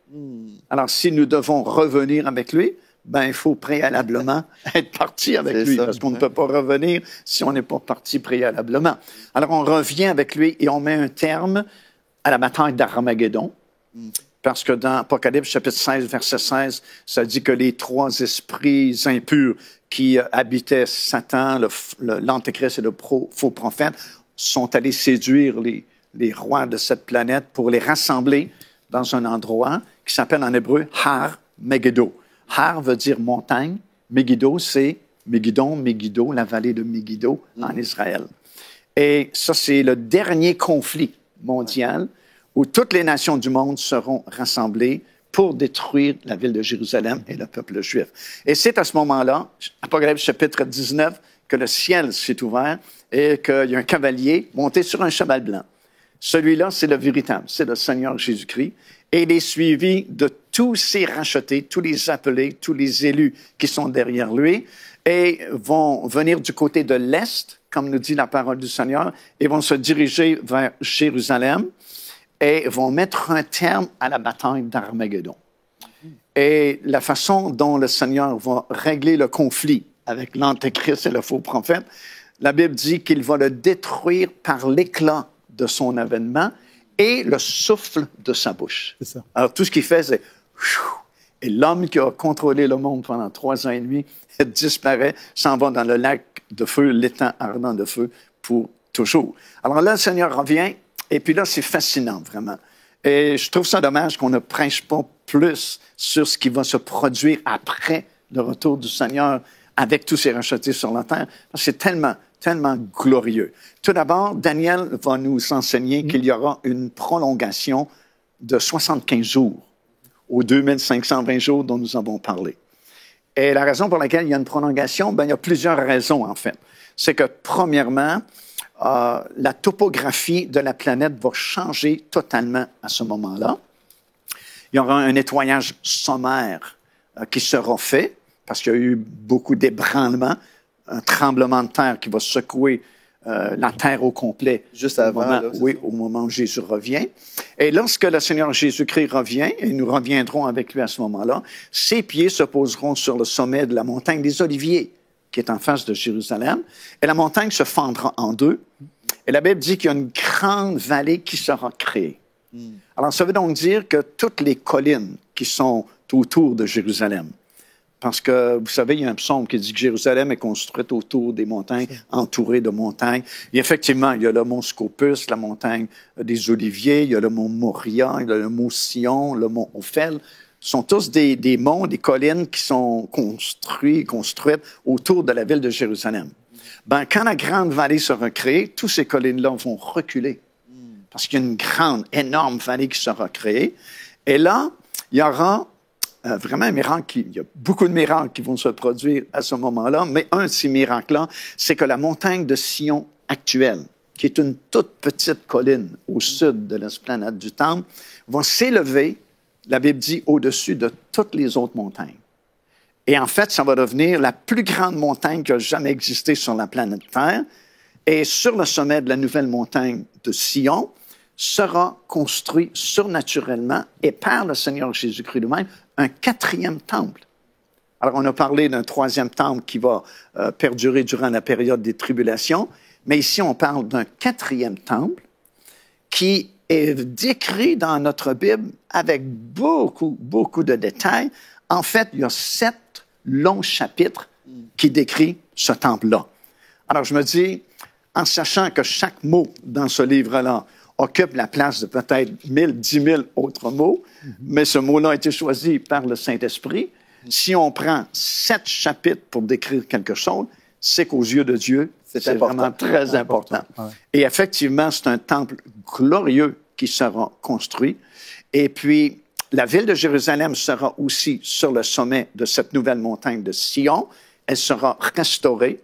S2: Alors, si nous devons revenir avec lui, ben, il faut préalablement être parti avec lui, parce qu'on ne peut pas revenir si on n'est pas parti préalablement. Alors, on revient avec lui et on met un terme à la bataille d'Armageddon, parce que dans Apocalypse, chapitre 16, verset 16, ça dit que les 3 esprits impurs qui habitaient Satan, l'Antéchrist et le faux prophète, sont allés séduire les rois de cette planète pour les rassembler dans un endroit qui s'appelle en hébreu Har Megiddo. Har veut dire montagne. Megiddo, c'est Megiddo, la vallée de Megiddo en Israël. Et ça, c'est le dernier conflit mondial où toutes les nations du monde seront rassemblées pour détruire la ville de Jérusalem et le peuple juif. Et c'est à ce moment-là, Apocalypse chapitre 19, que le ciel s'est ouvert et qu'il y a un cavalier monté sur un cheval blanc. Celui-là, c'est le véritable, c'est le Seigneur Jésus-Christ. Et il est suivi de tous ses rachetés, tous les appelés, tous les élus qui sont derrière lui, et vont venir du côté de l'Est, comme nous dit la parole du Seigneur, et vont se diriger vers Jérusalem, et vont mettre un terme à la bataille d'Armageddon. Et la façon dont le Seigneur va régler le conflit avec l'Antéchrist et le faux prophète, la Bible dit qu'il va le détruire par l'éclat de son avènement et le souffle de sa bouche.
S3: C'est ça.
S2: Alors, tout ce qu'il fait, c'est... Et l'homme qui a contrôlé le monde pendant 3 ans et demi disparaît, s'en va dans le lac de feu, l'étang ardent de feu, pour toujours. Alors là, le Seigneur revient, et puis là, c'est fascinant, vraiment. Et je trouve ça dommage qu'on ne prêche pas plus sur ce qui va se produire après le retour du Seigneur avec tous ses rachetés sur la terre. C'est tellement glorieux. Tout d'abord, Daniel va nous enseigner qu'il y aura une prolongation de 75 jours aux 2520 jours dont nous avons parlé. Et la raison pour laquelle il y a une prolongation, il y a plusieurs raisons, en fait. C'est que, premièrement, la topographie de la planète va changer totalement à ce moment-là. Il y aura un nettoyage sommaire qui sera fait, parce qu'il y a eu beaucoup d'ébranlements, un tremblement de terre qui va secouer la terre au complet.
S1: Juste avant.
S2: Au moment où Jésus revient. Et lorsque le Seigneur Jésus-Christ revient, et nous reviendrons avec lui à ce moment-là, ses pieds se poseront sur le sommet de la montagne des Oliviers, qui est en face de Jérusalem, et la montagne se fendra en deux. Et la Bible dit qu'il y a une grande vallée qui sera créée. Alors, ça veut donc dire que toutes les collines qui sont autour de Jérusalem, parce que, vous savez, il y a un psaume qui dit que Jérusalem est construite autour des montagnes, entourée de montagnes. Et effectivement, il y a le mont Scopus, la montagne des Oliviers, il y a le mont Moria, il y a le mont Sion, le mont Ophel. Ce sont tous des monts, des collines qui sont construites autour de la ville de Jérusalem. Quand la grande vallée sera créée, toutes ces collines-là vont reculer. Parce qu'il y a une grande, énorme vallée qui sera créée. Et là, il y aura vraiment un miracle. Il y a beaucoup de miracles qui vont se produire à ce moment-là, mais un de ces miracles-là, c'est que la montagne de Sion actuelle, qui est une toute petite colline au sud de l'esplanade du Temple, va s'élever, la Bible dit, au-dessus de toutes les autres montagnes. Et en fait, ça va devenir la plus grande montagne qui a jamais existé sur la planète Terre. Et sur le sommet de la nouvelle montagne de Sion sera construit surnaturellement et par le Seigneur Jésus-Christ lui-même un 4e temple. Alors, on a parlé d'un 3e temple qui va perdurer durant la période des tribulations, mais ici, on parle d'un 4e temple qui est décrit dans notre Bible avec beaucoup de détails. En fait, il y a 7 longs chapitres qui décrivent ce temple-là. Alors, je me dis, en sachant que chaque mot dans ce livre-là occupe la place de peut-être 1000, 10 000 autres mots, mais ce mot-là a été choisi par le Saint-Esprit. Si on prend 7 chapitres pour décrire quelque chose, c'est qu'aux yeux de Dieu, c'est vraiment très important. Ouais. Et effectivement, c'est un temple glorieux qui sera construit. Et puis, la ville de Jérusalem sera aussi sur le sommet de cette nouvelle montagne de Sion. Elle sera restaurée.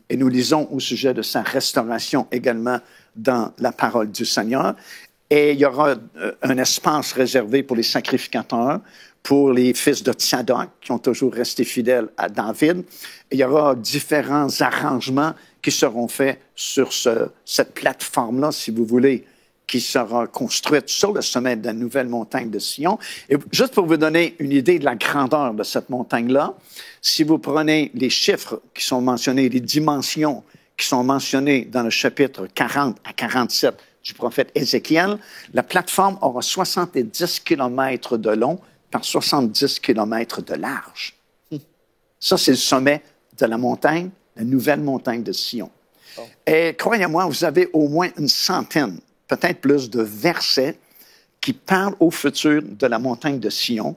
S2: Et nous lisons au sujet de sa restauration également dans la parole du Seigneur. Et il y aura un espace réservé pour les sacrificateurs, pour les fils de Tsadok, qui ont toujours resté fidèles à David. Et il y aura différents arrangements qui seront faits sur cette plateforme-là, si vous voulez, qui sera construite sur le sommet de la nouvelle montagne de Sion. Et juste pour vous donner une idée de la grandeur de cette montagne-là, si vous prenez les chiffres qui sont mentionnés, les dimensions qui sont mentionnées dans le chapitre 40 à 47 du prophète Ézéchiel, la plateforme aura 70 km de long par 70 km de large. Ça, c'est le sommet de la montagne, la nouvelle montagne de Sion. Oh. Et croyez-moi, vous avez au moins une centaine, peut-être plus, de versets qui parlent au futur de la montagne de Sion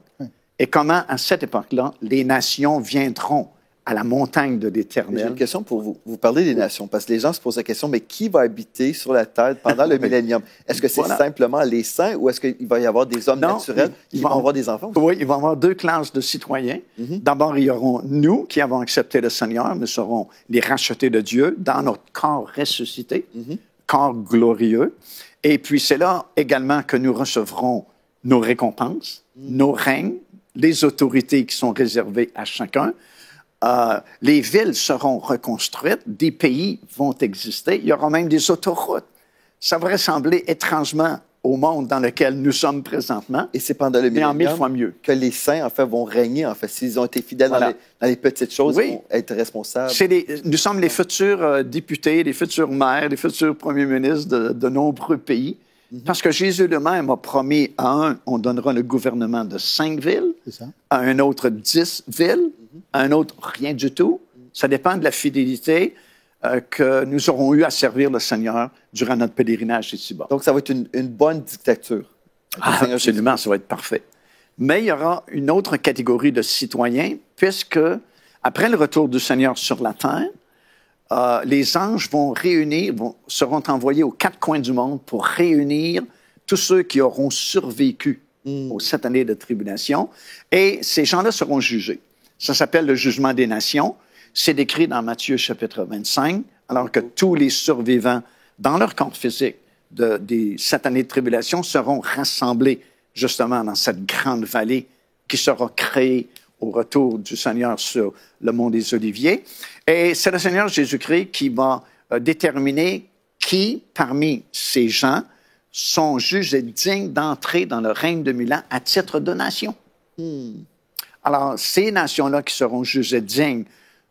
S2: et comment, à cette époque-là, les nations viendront à la montagne de l'Éternel.
S1: J'ai une question pour vous. Vous parlez des nations, parce que les gens se posent la question, mais qui va habiter sur la terre pendant le millénium? Est-ce que c'est simplement les saints ou est-ce qu'il va y avoir des hommes naturels qui vont avoir des enfants aussi?
S2: Oui, il va y avoir deux classes de citoyens. D'abord, il y aura nous qui avons accepté le Seigneur. Nous serons les rachetés de Dieu dans notre corps ressuscité, corps glorieux. Et puis, c'est là également que nous recevrons nos récompenses, nos règnes, les autorités qui sont réservées à chacun. Les villes seront reconstruites, des pays vont exister, il y aura même des autoroutes. Ça va ressembler étrangement au monde dans lequel nous sommes présentement.
S1: Et c'est pendant le millénium
S2: 1000 fois mieux
S1: que les saints, en fait, vont régner. En fait, s'ils ont été fidèles dans les petites choses, ils vont être responsables.
S2: Nous sommes les futurs députés, les futurs maires, les futurs premiers ministres de nombreux pays. Parce que Jésus lui-même a promis à un, on donnera le gouvernement de 5 villes, à un autre 10 villes, à un autre rien du tout. Ça dépend de la fidélité que nous aurons eu à servir le Seigneur durant notre pèlerinage ici-bas.
S1: Donc, ça va être une bonne dictature.
S2: Absolument, ça va être parfait. Mais il y aura une autre catégorie de citoyens, puisque après le retour du Seigneur sur la terre, les anges vont seront envoyés aux 4 coins du monde pour réunir tous ceux qui auront survécu aux 7 années de tribulation. Et ces gens-là seront jugés. Ça s'appelle le jugement des nations. C'est décrit dans Matthieu chapitre 25, alors que tous les survivants dans leur corps physique des 7 années de tribulation seront rassemblés justement dans cette grande vallée qui sera créée au retour du Seigneur sur le mont des Oliviers. Et c'est le Seigneur Jésus-Christ qui va déterminer qui, parmi ces gens, sont jugés dignes d'entrer dans le règne de 1000 ans à titre de nation. Alors, ces nations-là qui seront jugées dignes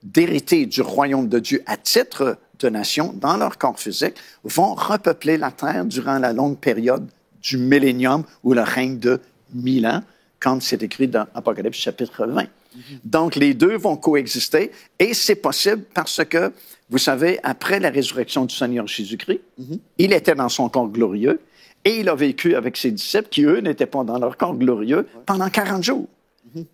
S2: d'hériter du royaume de Dieu à titre de nation, dans leur corps physique, vont repeupler la terre durant la longue période du millénium ou le règne de 1000 ans, comme c'est écrit dans Apocalypse chapitre 20. Donc, les deux vont coexister et c'est possible parce que, vous savez, après la résurrection du Seigneur Jésus-Christ, il était dans son corps glorieux et il a vécu avec ses disciples qui, eux, n'étaient pas dans leur corps glorieux pendant 40 jours.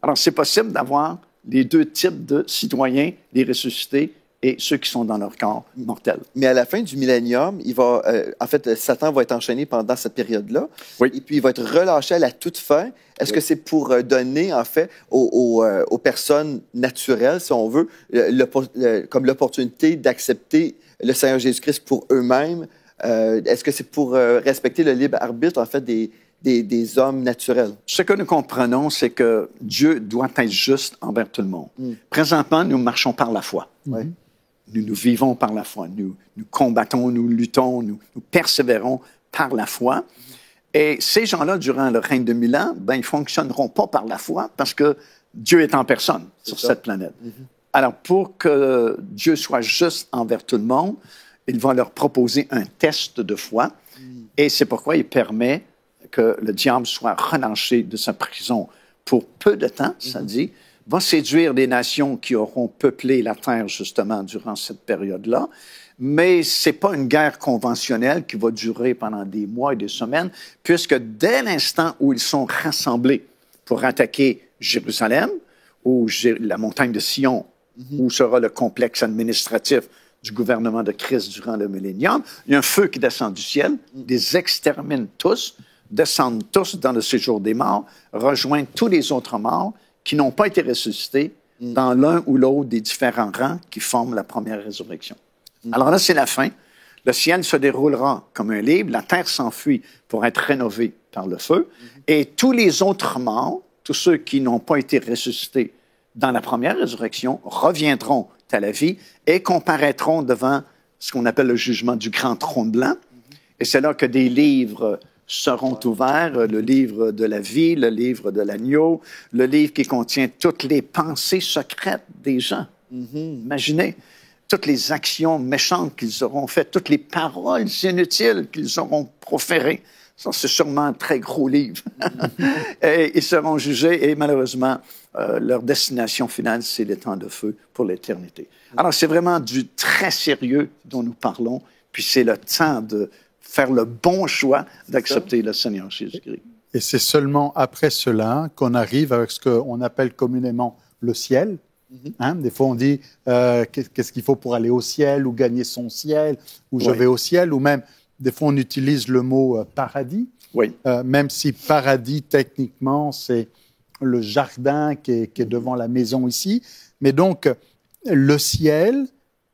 S2: Alors, c'est possible d'avoir les deux types de citoyens, les ressuscités et ceux qui sont dans leur corps mortel.
S1: Mais à la fin du millénium, en fait, Satan va être enchaîné pendant cette période-là.
S2: Oui.
S1: Et puis, il va être relâché à la toute fin. Est-ce que c'est pour donner, en fait, aux personnes naturelles, si on veut, comme l'opportunité d'accepter le Seigneur Jésus-Christ pour eux-mêmes? Est-ce que c'est pour respecter le libre arbitre, en fait, des hommes naturels?
S2: Ce que nous comprenons, c'est que Dieu doit être juste envers tout le monde. Présentement, nous marchons par la foi. Nous vivons par la foi. Nous combattons, nous luttons, nous persévérons par la foi. Et ces gens-là, durant le règne de 1000 ans, ils ne fonctionneront pas par la foi parce que Dieu est en personne sur cette planète. Alors, pour que Dieu soit juste envers tout le monde, il va leur proposer un test de foi. Et c'est pourquoi il permet que le diable soit relâché de sa prison pour peu de temps, ça dit, va séduire des nations qui auront peuplé la terre justement durant cette période-là. Mais ce n'est pas une guerre conventionnelle qui va durer pendant des mois et des semaines, puisque dès l'instant où ils sont rassemblés pour attaquer Jérusalem, ou la montagne de Sion, où sera le complexe administratif du gouvernement de Christ durant le millénium, il y a un feu qui descend du ciel, les extermine tous, descendent tous dans le séjour des morts, rejoignent tous les autres morts qui n'ont pas été ressuscités dans l'un ou l'autre des différents rangs qui forment la première résurrection. Alors là, c'est la fin. Le ciel se déroulera comme un livre, la terre s'enfuit pour être rénovée par le feu, et tous les autres morts, tous ceux qui n'ont pas été ressuscités dans la première résurrection, reviendront à la vie et comparaîtront devant ce qu'on appelle le jugement du grand trône blanc. Et c'est là que des livres seront ouverts, le livre de la vie, le livre de l'agneau, le livre qui contient toutes les pensées secrètes des gens. Imaginez toutes les actions méchantes qu'ils auront faites, toutes les paroles inutiles qu'ils auront proférées. Ça, c'est sûrement un très gros livre. Et ils seront jugés et malheureusement, leur destination finale, c'est les temps de feu pour l'éternité. Alors, c'est vraiment du très sérieux dont nous parlons, puis c'est le temps de faire le bon choix d'accepter le Seigneur Jésus-Christ.
S3: Et c'est seulement après cela qu'on arrive avec ce qu'on appelle communément le ciel. Des fois, on dit qu'est-ce qu'il faut pour aller au ciel ou gagner son ciel, ou je vais au ciel, ou même, des fois, on utilise le mot paradis, même si paradis, techniquement, c'est le jardin qui est devant la maison ici. Mais donc, le ciel,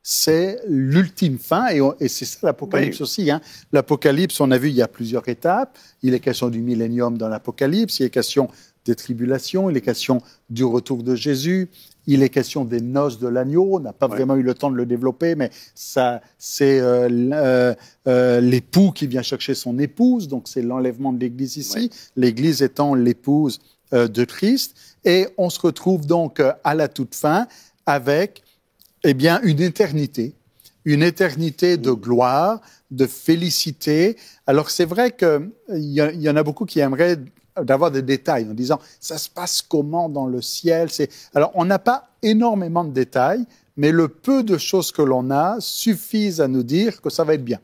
S3: c'est l'ultime fin, et c'est ça l'Apocalypse aussi. L'Apocalypse, on a vu, il y a plusieurs étapes. Il est question du millénium dans l'Apocalypse, il est question des tribulations, il est question du retour de Jésus, il est question des noces de l'agneau. On n'a pas vraiment eu le temps de le développer, mais ça, c'est l'époux qui vient chercher son épouse, donc c'est l'enlèvement de l'Église ici, l'Église étant l'épouse de Christ. Et on se retrouve donc à la toute fin avec une éternité de gloire, de félicité. Alors c'est vrai qu'il y en a beaucoup qui aimeraient d'avoir des détails en disant « ça se passe comment dans le ciel ?» Alors on n'a pas énormément de détails, mais le peu de choses que l'on a suffisent à nous dire que ça va être bien,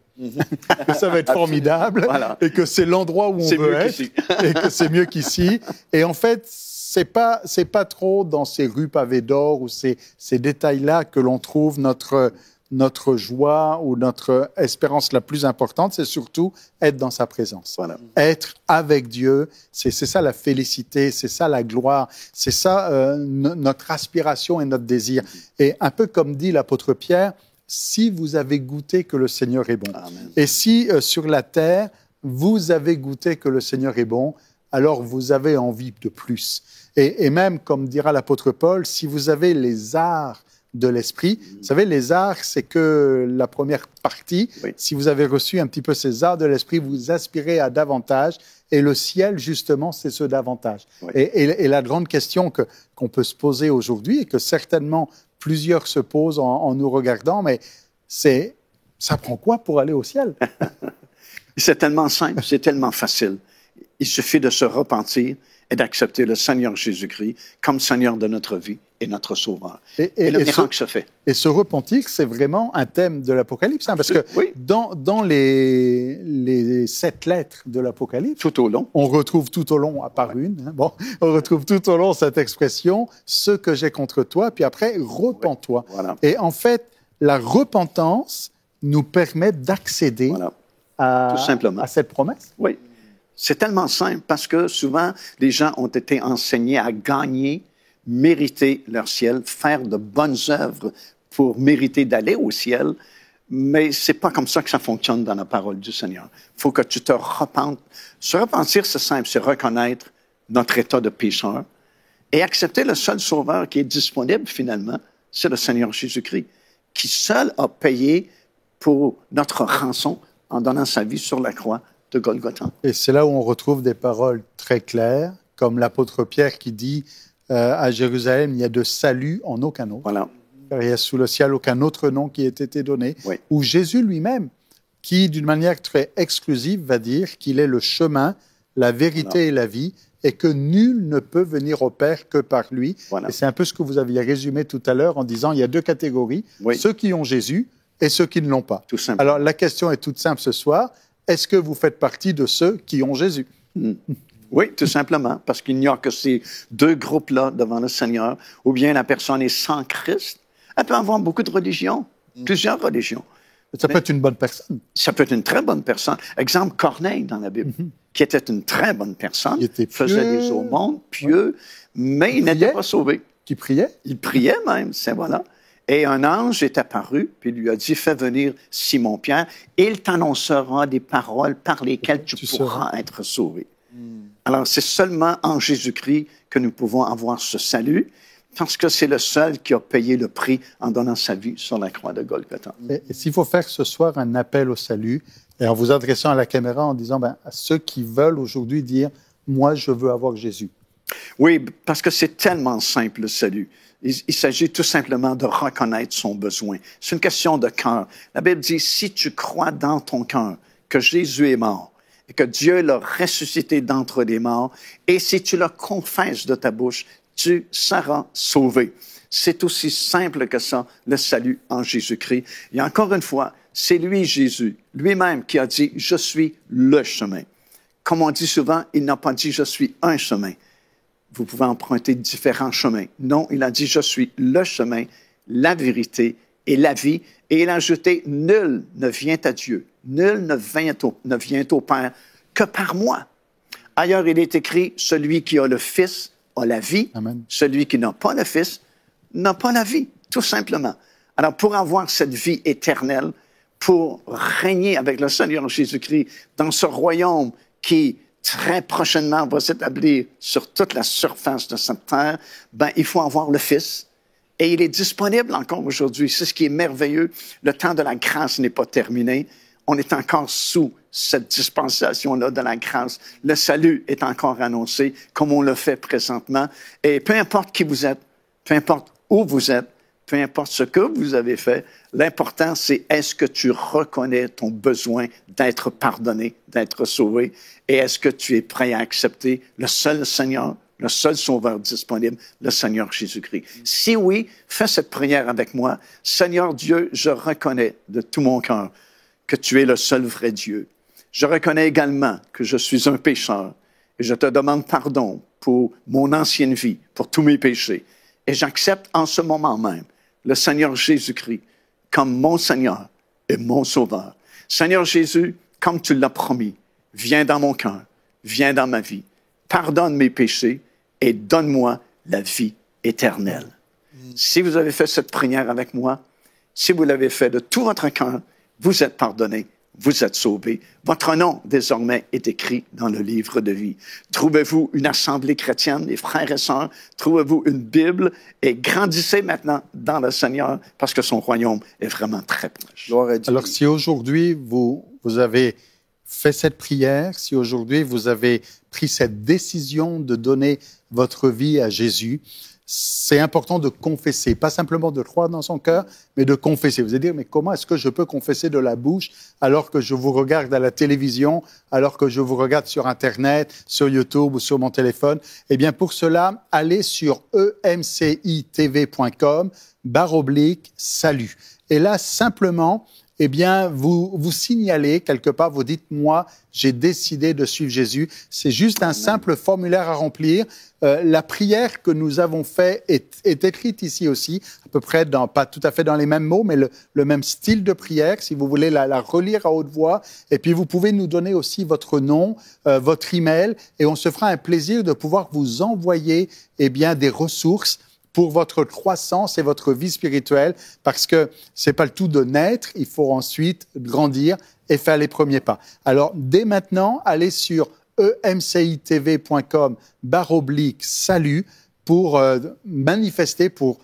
S3: que ça va être formidable, et que c'est l'endroit où on veut être, et que c'est mieux qu'ici. Et en fait, c'est pas trop dans ces rues pavées d'or ou ces détails-là que l'on trouve notre joie ou notre espérance la plus importante, c'est surtout être dans sa présence. Être avec Dieu, c'est ça la félicité, c'est ça la gloire, c'est ça notre aspiration et notre désir. Et un peu comme dit l'apôtre Pierre, si vous avez goûté que le Seigneur est bon, et si sur la terre, vous avez goûté que le Seigneur est bon, alors vous avez envie de plus. Et même, comme dira l'apôtre Paul, si vous avez les arts de l'esprit. Vous savez, les arts, c'est que la première partie. Si vous avez reçu un petit peu ces arts de l'esprit, vous aspirez à davantage. Et le ciel, justement, c'est ce davantage. Et la grande question qu'on peut se poser aujourd'hui, et que certainement plusieurs se posent en nous regardant, mais c'est, ça prend quoi pour aller au ciel?
S2: C'est tellement simple, c'est tellement facile. Il suffit de se repentir et d'accepter le Seigneur Jésus-Christ comme Seigneur de notre vie et notre Sauveur. Et le miracle se fait.
S3: Et se repentir, c'est vraiment un thème de l'Apocalypse, parce que dans les 7 lettres de l'Apocalypse,
S2: tout au long,
S3: on retrouve tout au long, à part une, on retrouve tout au long cette expression « ce que j'ai contre toi », puis après « repens-toi ». Et en fait, la repentance nous permet d'accéder à cette promesse.
S2: Oui. C'est tellement simple parce que souvent, les gens ont été enseignés à gagner, mériter leur ciel, faire de bonnes œuvres pour mériter d'aller au ciel, mais c'est pas comme ça que ça fonctionne dans la parole du Seigneur. Il faut que tu te repentes. Se repentir, c'est simple, c'est reconnaître notre état de pécheur et accepter le seul sauveur qui est disponible finalement, c'est le Seigneur Jésus-Christ, qui seul a payé pour notre rançon en donnant sa vie sur la croix de Golgotha.
S3: Et c'est là où on retrouve des paroles très claires, comme l'apôtre Pierre qui dit à Jérusalem, il n'y a de salut en aucun autre. Car il n'y a sous le ciel aucun autre nom qui ait été donné. Ou Jésus lui-même, qui d'une manière très exclusive va dire qu'il est le chemin, la vérité et la vie, et que nul ne peut venir au Père que par lui. Et c'est un peu ce que vous aviez résumé tout à l'heure en disant il y a 2 catégories, ceux qui ont Jésus et ceux qui ne l'ont pas. Alors la question est toute simple ce soir. Est-ce que vous faites partie de ceux qui ont Jésus?
S2: Oui, tout simplement, parce qu'il n'y a que ces 2 groupes-là devant le Seigneur, ou bien la personne est sans Christ. Elle peut avoir beaucoup de religions, plusieurs religions.
S3: Ça peut être une bonne personne.
S2: Ça peut être une très bonne personne. Exemple, Corneille dans la Bible, qui était une très bonne personne, faisait des aumônes, pieux, mais il n'était pas sauvé.
S3: Qui priait?
S2: Il priait même, c'est voilà. Et un ange est apparu, puis lui a dit, fais venir Simon-Pierre, et il t'annoncera des paroles par lesquelles tu pourras être sauvé. Alors, c'est seulement en Jésus-Christ que nous pouvons avoir ce salut, parce que c'est le seul qui a payé le prix en donnant sa vie sur la croix de Golgotha.
S3: Et s'il faut faire ce soir un appel au salut, et en vous adressant à la caméra en disant, à ceux qui veulent aujourd'hui dire, moi, je veux avoir Jésus.
S2: Oui, parce que c'est tellement simple, le salut. Il s'agit tout simplement de reconnaître son besoin. C'est une question de cœur. La Bible dit, si tu crois dans ton cœur que Jésus est mort et que Dieu l'a ressuscité d'entre les morts, et si tu le confesses de ta bouche, tu seras sauvé. C'est aussi simple que ça, le salut en Jésus-Christ. Et encore une fois, c'est lui, Jésus, lui-même qui a dit, je suis le chemin. Comme on dit souvent, il n'a pas dit, je suis un chemin. Vous pouvez emprunter différents chemins. Non, il a dit, je suis le chemin, la vérité et la vie. Et il a ajouté, nul ne vient à Dieu, nul ne vient au Père que par moi. Ailleurs, il est écrit, celui qui a le Fils a la vie.
S3: Amen.
S2: Celui qui n'a pas le Fils n'a pas la vie, tout simplement. Alors, pour avoir cette vie éternelle, pour régner avec le Seigneur Jésus-Christ dans ce royaume qui très prochainement va s'établir sur toute la surface de cette terre, il faut avoir le Fils. Et il est disponible encore aujourd'hui. C'est ce qui est merveilleux. Le temps de la grâce n'est pas terminé. On est encore sous cette dispensation-là de la grâce. Le salut est encore annoncé comme on le fait présentement. Et peu importe qui vous êtes, peu importe où vous êtes, peu importe ce que vous avez fait, l'important, c'est est-ce que tu reconnais ton besoin d'être pardonné, d'être sauvé, et est-ce que tu es prêt à accepter le seul Seigneur, le seul Sauveur disponible, le Seigneur Jésus-Christ. Si oui, fais cette prière avec moi. Seigneur Dieu, je reconnais de tout mon cœur que tu es le seul vrai Dieu. Je reconnais également que je suis un pécheur et je te demande pardon pour mon ancienne vie, pour tous mes péchés. Et j'accepte en ce moment même le Seigneur Jésus-Christ comme mon Seigneur et mon Sauveur. Seigneur Jésus, comme tu l'as promis, viens dans mon cœur, viens dans ma vie, pardonne mes péchés et donne-moi la vie éternelle. Si vous avez fait cette prière avec moi, si vous l'avez fait de tout votre cœur, vous êtes pardonné, vous êtes sauvé. Votre nom, désormais, est écrit dans le livre de vie. Trouvez-vous une assemblée chrétienne, les frères et sœurs, trouvez-vous une Bible et grandissez maintenant dans le Seigneur parce que son royaume est vraiment très proche.
S3: Alors, si aujourd'hui, vous avez fait cette prière, si aujourd'hui, vous avez pris cette décision de donner votre vie à Jésus, c'est important de confesser, pas simplement de croire dans son cœur, mais de confesser. Vous allez dire, mais comment est-ce que je peux confesser de la bouche alors que je vous regarde à la télévision, alors que je vous regarde sur Internet, sur YouTube ou sur mon téléphone? Eh bien, pour cela, allez sur emcitv.com/salut. Et là, simplement, eh bien, vous signalez quelque part, vous dites, moi, j'ai décidé de suivre Jésus. C'est juste un simple formulaire à remplir. La prière que nous avons faite est écrite ici aussi, à peu près pas tout à fait dans les mêmes mots, mais le même style de prière, si vous voulez la relire à haute voix. Et puis, vous pouvez nous donner aussi votre nom, votre email, et on se fera un plaisir de pouvoir vous envoyer, eh bien, des ressources pour votre croissance et votre vie spirituelle, parce que c'est pas le tout de naître, il faut ensuite grandir et faire les premiers pas. Alors, dès maintenant, allez sur emcitv.com/salut pour manifester, pour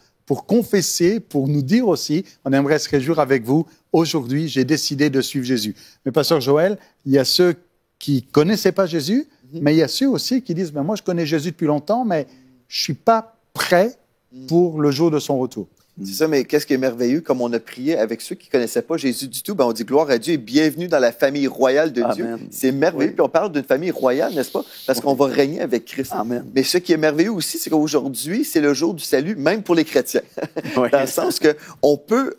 S3: confesser, pour nous dire aussi, on aimerait se réjouir avec vous, aujourd'hui, j'ai décidé de suivre Jésus. Mais pasteur Joël, il y a ceux qui connaissaient pas Jésus, mais il y a ceux aussi qui disent, moi je connais Jésus depuis longtemps, mais je suis pas prêt pour le jour de son retour.
S1: C'est ça, mais qu'est-ce qui est merveilleux, comme on a prié avec ceux qui ne connaissaient pas Jésus du tout, on dit gloire à Dieu et bienvenue dans la famille royale de Dieu.
S2: Amen.
S1: C'est merveilleux. Oui. Puis on parle d'une famille royale, n'est-ce pas? Parce qu'on va régner avec Christ.
S2: Amen.
S1: Mais ce qui est merveilleux aussi, c'est qu'aujourd'hui, c'est le jour du salut, même pour les chrétiens.
S2: Oui.
S1: Dans le sens que on peut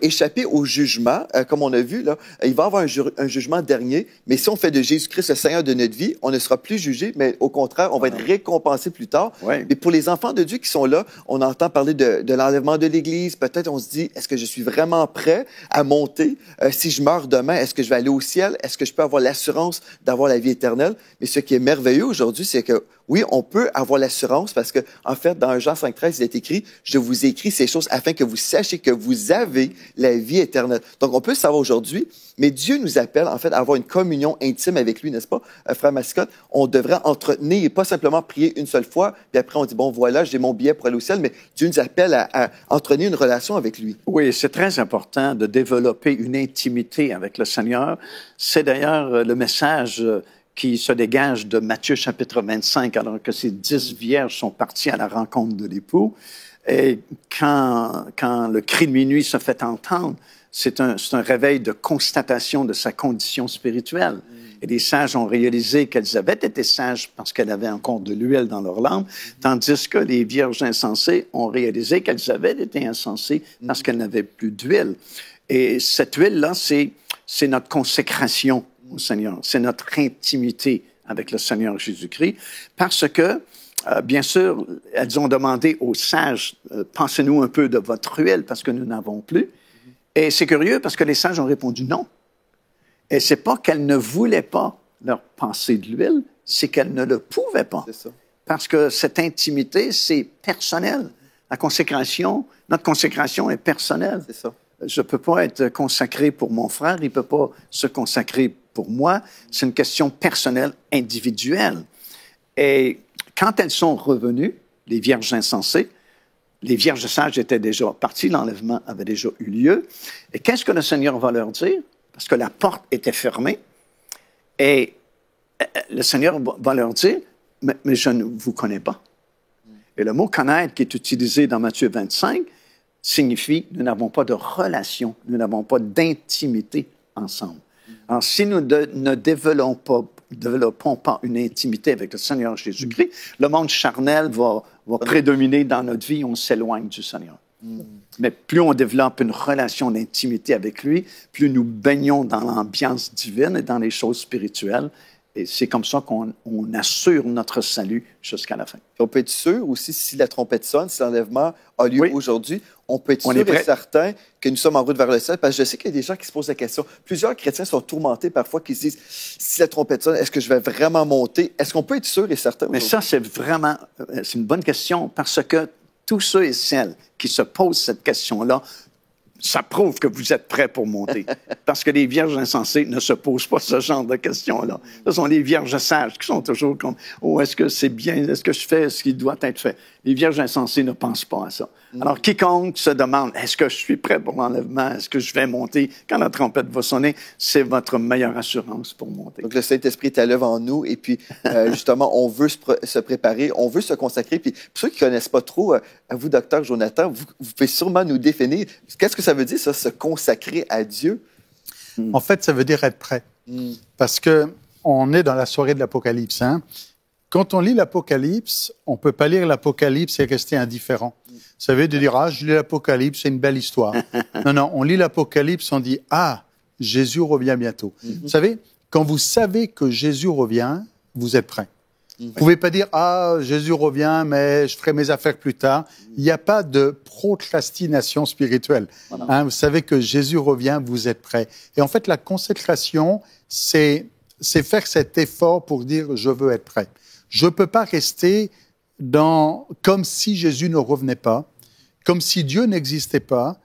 S1: échapper au jugement, comme on a vu, là. Il va y avoir un jugement dernier, mais si on fait de Jésus-Christ le Seigneur de notre vie, on ne sera plus jugé, mais au contraire, on va être récompensé plus tard.
S2: Oui.
S1: Et pour les enfants de Dieu qui sont là, on entend parler de l'enlèvement de l'Église, peut-être on se dit, est-ce que je suis vraiment prêt à monter? Si je meurs demain, est-ce que je vais aller au ciel? Est-ce que je peux avoir l'assurance d'avoir la vie éternelle? Mais ce qui est merveilleux aujourd'hui, c'est que oui, on peut avoir l'assurance parce que, en fait, dans Jean 5,13, il est écrit, je vous ai écrit ces choses afin que vous sachiez que vous avez la vie éternelle. Donc, on peut le savoir aujourd'hui, mais Dieu nous appelle, en fait, à avoir une communion intime avec lui, n'est-ce pas, frère Mascotte? On devrait entretenir et pas simplement prier une seule fois, puis après on dit, bon, voilà, j'ai mon billet pour aller au ciel, mais Dieu nous appelle à entretenir une relation avec lui.
S2: Oui, c'est très important de développer une intimité avec le Seigneur. C'est d'ailleurs le message qui se dégage de Matthieu chapitre 25, alors que ces 10 vierges sont parties à la rencontre de l'époux. Et quand le cri de minuit se fait entendre, c'est un réveil de constatation de sa condition spirituelle. Et les sages ont réalisé qu'elles avaient été sages parce qu'elles avaient encore de l'huile dans leur lampe, tandis que les vierges insensées ont réalisé qu'elles avaient été insensées parce qu'elles n'avaient plus d'huile. Et cette huile-là, c'est notre consécration au Seigneur, c'est notre intimité avec le Seigneur Jésus-Christ, parce que, bien sûr, elles ont demandé aux sages, pensez-nous un peu de votre huile parce que nous n'avons plus. Et c'est curieux parce que les sages ont répondu non. Et c'est pas qu'elles ne voulaient pas leur passer de l'huile, c'est qu'elles ne le pouvaient pas.
S1: C'est ça.
S2: Parce que cette intimité, c'est personnel. Notre consécration est personnelle.
S1: C'est ça.
S2: Je peux pas être consacré pour mon frère, il peut pas se consacrer pour moi. C'est une question personnelle, individuelle. Et quand elles sont revenues, les vierges insensées, les vierges sages étaient déjà parties, l'enlèvement avait déjà eu lieu. Et qu'est-ce que le Seigneur va leur dire? Parce que la porte était fermée. Et le Seigneur va leur dire, mais je ne vous connais pas. Et le mot « connaître » qui est utilisé dans Matthieu 25 signifie nous n'avons pas de relation, nous n'avons pas d'intimité ensemble. Alors, si nous ne développons pas une intimité avec le Seigneur Jésus-Christ, le monde charnel va prédominer dans notre vie, on s'éloigne du Seigneur. Mais plus on développe une relation d'intimité avec lui, plus nous baignons dans l'ambiance divine et dans les choses spirituelles. Et c'est comme ça qu'on assure notre salut jusqu'à la fin.
S1: On peut être sûr aussi, si la trompette sonne, si l'enlèvement a lieu aujourd'hui, on peut être sûr et certain que nous sommes en route vers le ciel, parce que je sais qu'il y a des gens qui se posent la question. Plusieurs chrétiens sont tourmentés parfois, qui se disent, si la trompette sonne, est-ce que je vais vraiment monter? Est-ce qu'on peut être sûr et certain?
S2: Mais ça, c'est une bonne question, parce que tous ceux et celles qui se posent cette question-là, ça prouve que vous êtes prêts pour monter. Parce que les vierges insensées ne se posent pas ce genre de questions-là. Ce sont les vierges sages qui sont toujours comme « Oh, est-ce que c'est bien? Est-ce que je fais ce qui doit être fait? » Les vierges insensées ne pensent pas à ça. Alors, quiconque se demande « Est-ce que je suis prêt pour l'enlèvement? Est-ce que je vais monter? » Quand la trompette va sonner, c'est votre meilleure assurance pour monter.
S1: Donc, le Saint-Esprit est à l'œuvre en nous et puis, justement, on veut se préparer, on veut se consacrer. Puis, pour ceux qui ne connaissent pas trop, à vous, docteur Jonathan, vous pouvez sûrement nous définir. Qu'est-ce que ça veut dire, ça, se consacrer à Dieu?
S3: En fait, ça veut dire être prêt. Parce qu'on est dans la soirée de l'Apocalypse. Hein? Quand on lit l'Apocalypse, on ne peut pas lire l'Apocalypse et rester indifférent. Ça veut dire, ah, je lis l'Apocalypse, c'est une belle histoire. Non, on lit l'Apocalypse, on dit, ah, Jésus revient bientôt. Vous savez, quand vous savez que Jésus revient, vous êtes prêt. Vous ne pouvez pas dire, ah, Jésus revient, mais je ferai mes affaires plus tard. Il n'y a pas de procrastination spirituelle. Voilà. Hein, vous savez que Jésus revient, vous êtes prêt. Et en fait, la consécration, c'est faire cet effort pour dire, je veux être prêt. Je ne peux pas rester comme si Jésus ne revenait pas, comme si Dieu n'existait pas,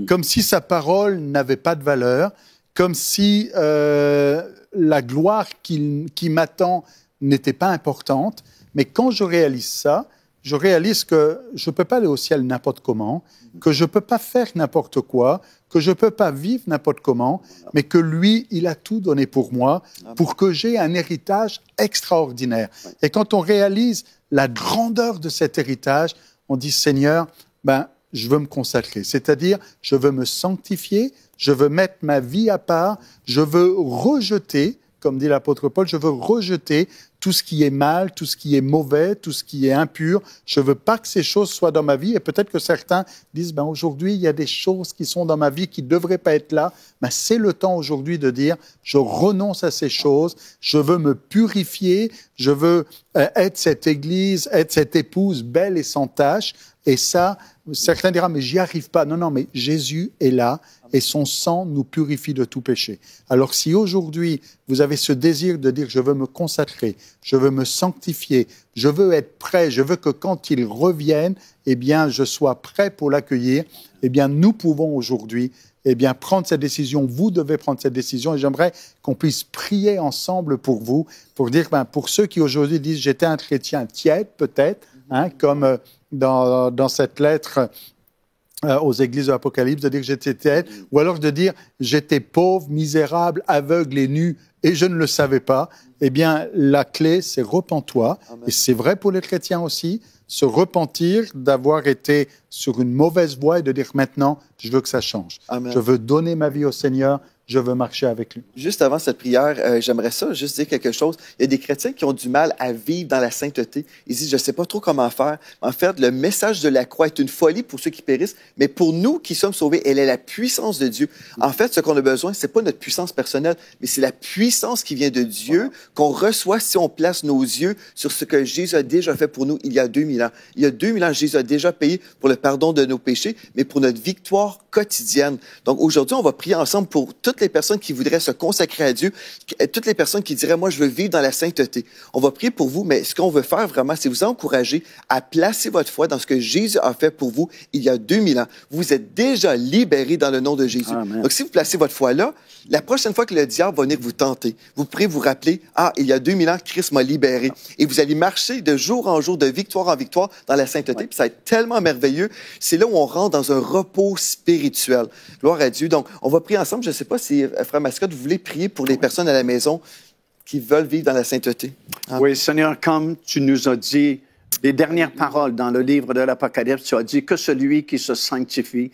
S3: comme si sa parole n'avait pas de valeur, comme si la gloire qui m'attend n'était pas importante. Mais quand je réalise ça, je réalise que je ne peux pas aller au ciel n'importe comment, que je ne peux pas faire n'importe quoi, que je ne peux pas vivre n'importe comment, mais que lui, il a tout donné pour moi, pour que j'ai un héritage extraordinaire. Et quand on réalise la grandeur de cet héritage, on dit, Seigneur, je veux me consacrer. C'est-à-dire, je veux me sanctifier, je veux mettre ma vie à part, je veux rejeter, comme dit l'apôtre Paul, je veux rejeter tout ce qui est mal, tout ce qui est mauvais, tout ce qui est impur. Je veux pas que ces choses soient dans ma vie. Et peut-être que certains disent, aujourd'hui, il y a des choses qui sont dans ma vie qui devraient pas être là. Mais c'est le temps aujourd'hui de dire, je renonce à ces choses. Je veux me purifier. Je veux être cette Église, être cette épouse belle et sans tache. Et ça, certains diront, mais j'y arrive pas. Non, non, mais Jésus est là et son sang nous purifie de tout péché. Alors si aujourd'hui, vous avez ce désir de dire, je veux me consacrer, je veux me sanctifier, je veux être prêt, je veux que quand il revienne, eh bien, je sois prêt pour l'accueillir, eh bien, nous pouvons aujourd'hui prendre cette décision. Vous devez prendre cette décision et j'aimerais qu'on puisse prier ensemble pour vous, pour dire, pour ceux qui aujourd'hui disent, j'étais un chrétien tiède peut-être, comme dans cette lettre aux églises de l'Apocalypse, de dire que j'étais tiède, ou alors de dire, j'étais pauvre, misérable, aveugle et nu et je ne le savais pas. Eh bien, la clé, c'est repens-toi. Et c'est vrai pour les chrétiens aussi, se repentir d'avoir été sur une mauvaise voie et de dire maintenant, je veux que ça change. Amen. Je veux donner ma vie au Seigneur, je veux marcher avec lui.
S1: Juste avant cette prière, j'aimerais juste dire quelque chose. Il y a des chrétiens qui ont du mal à vivre dans la sainteté. Ils disent, je ne sais pas trop comment faire. En fait, le message de la croix est une folie pour ceux qui périssent, mais pour nous qui sommes sauvés, elle est la puissance de Dieu. En fait, ce qu'on a besoin, ce n'est pas notre puissance personnelle, mais c'est la puissance qui vient de Dieu qu'on reçoit si on place nos yeux sur ce que Jésus a déjà fait pour nous il y a 2000 ans. Il y a 2000 ans, Jésus a déjà payé pour le pardon de nos péchés, mais pour notre victoire quotidienne. Donc aujourd'hui, on va prier ensemble pour toutes les personnes qui voudraient se consacrer à Dieu, toutes les personnes qui diraient, moi, je veux vivre dans la sainteté. On va prier pour vous, mais ce qu'on veut faire vraiment, c'est vous encourager à placer votre foi dans ce que Jésus a fait pour vous il y a 2000 ans. Vous êtes déjà libérés dans le nom de Jésus. Amen. Donc, si vous placez votre foi là, la prochaine fois que le diable va venir vous tenter, vous pourrez vous rappeler, il y a 2000 ans, Christ m'a libéré. Et vous allez marcher de jour en jour, de victoire en victoire dans la sainteté. Puis ça va être tellement merveilleux. C'est là où on rentre dans un repos spirituel. Gloire à Dieu. Donc, on va prier ensemble. Je ne sais pas si, Frère Mascotte, vous voulez prier pour les personnes à la maison qui veulent vivre dans la sainteté. Amen.
S2: Oui, Seigneur, comme tu nous as dit, les dernières paroles dans le livre de l'Apocalypse, tu as dit que celui qui se sanctifie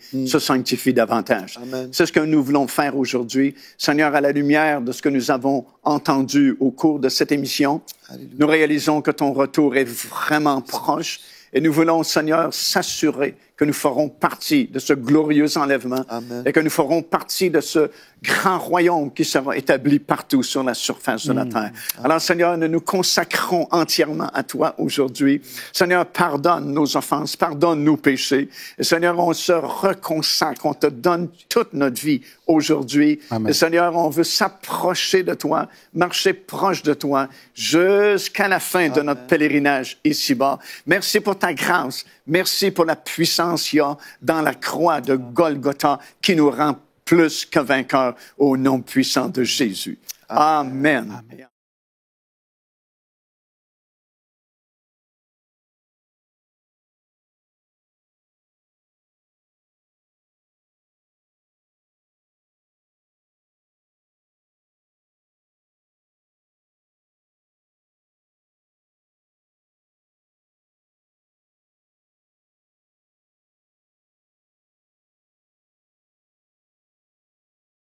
S2: davantage.
S1: Amen.
S2: C'est ce que nous voulons faire aujourd'hui. Seigneur, à la lumière de ce que nous avons entendu au cours de cette émission, Alléluia. Nous réalisons que ton retour est vraiment proche et nous voulons, Seigneur, s'assurer que nous ferons partie de ce glorieux enlèvement. Amen. Et que nous ferons partie de ce grand royaume qui sera établi partout sur la surface de la terre. Amen. Alors, Seigneur, nous nous consacrons entièrement à toi aujourd'hui. Seigneur, pardonne nos offenses, pardonne nos péchés. Et Seigneur, on se reconsacre, on te donne toute notre vie aujourd'hui. Amen. Et Seigneur, on veut s'approcher de toi, marcher proche de toi jusqu'à la fin de notre pèlerinage ici-bas. Merci pour ta grâce. Merci pour la puissance qu'il y a dans la croix de Golgotha qui nous rend plus que vainqueurs au nom puissant de Jésus. Amen. Amen.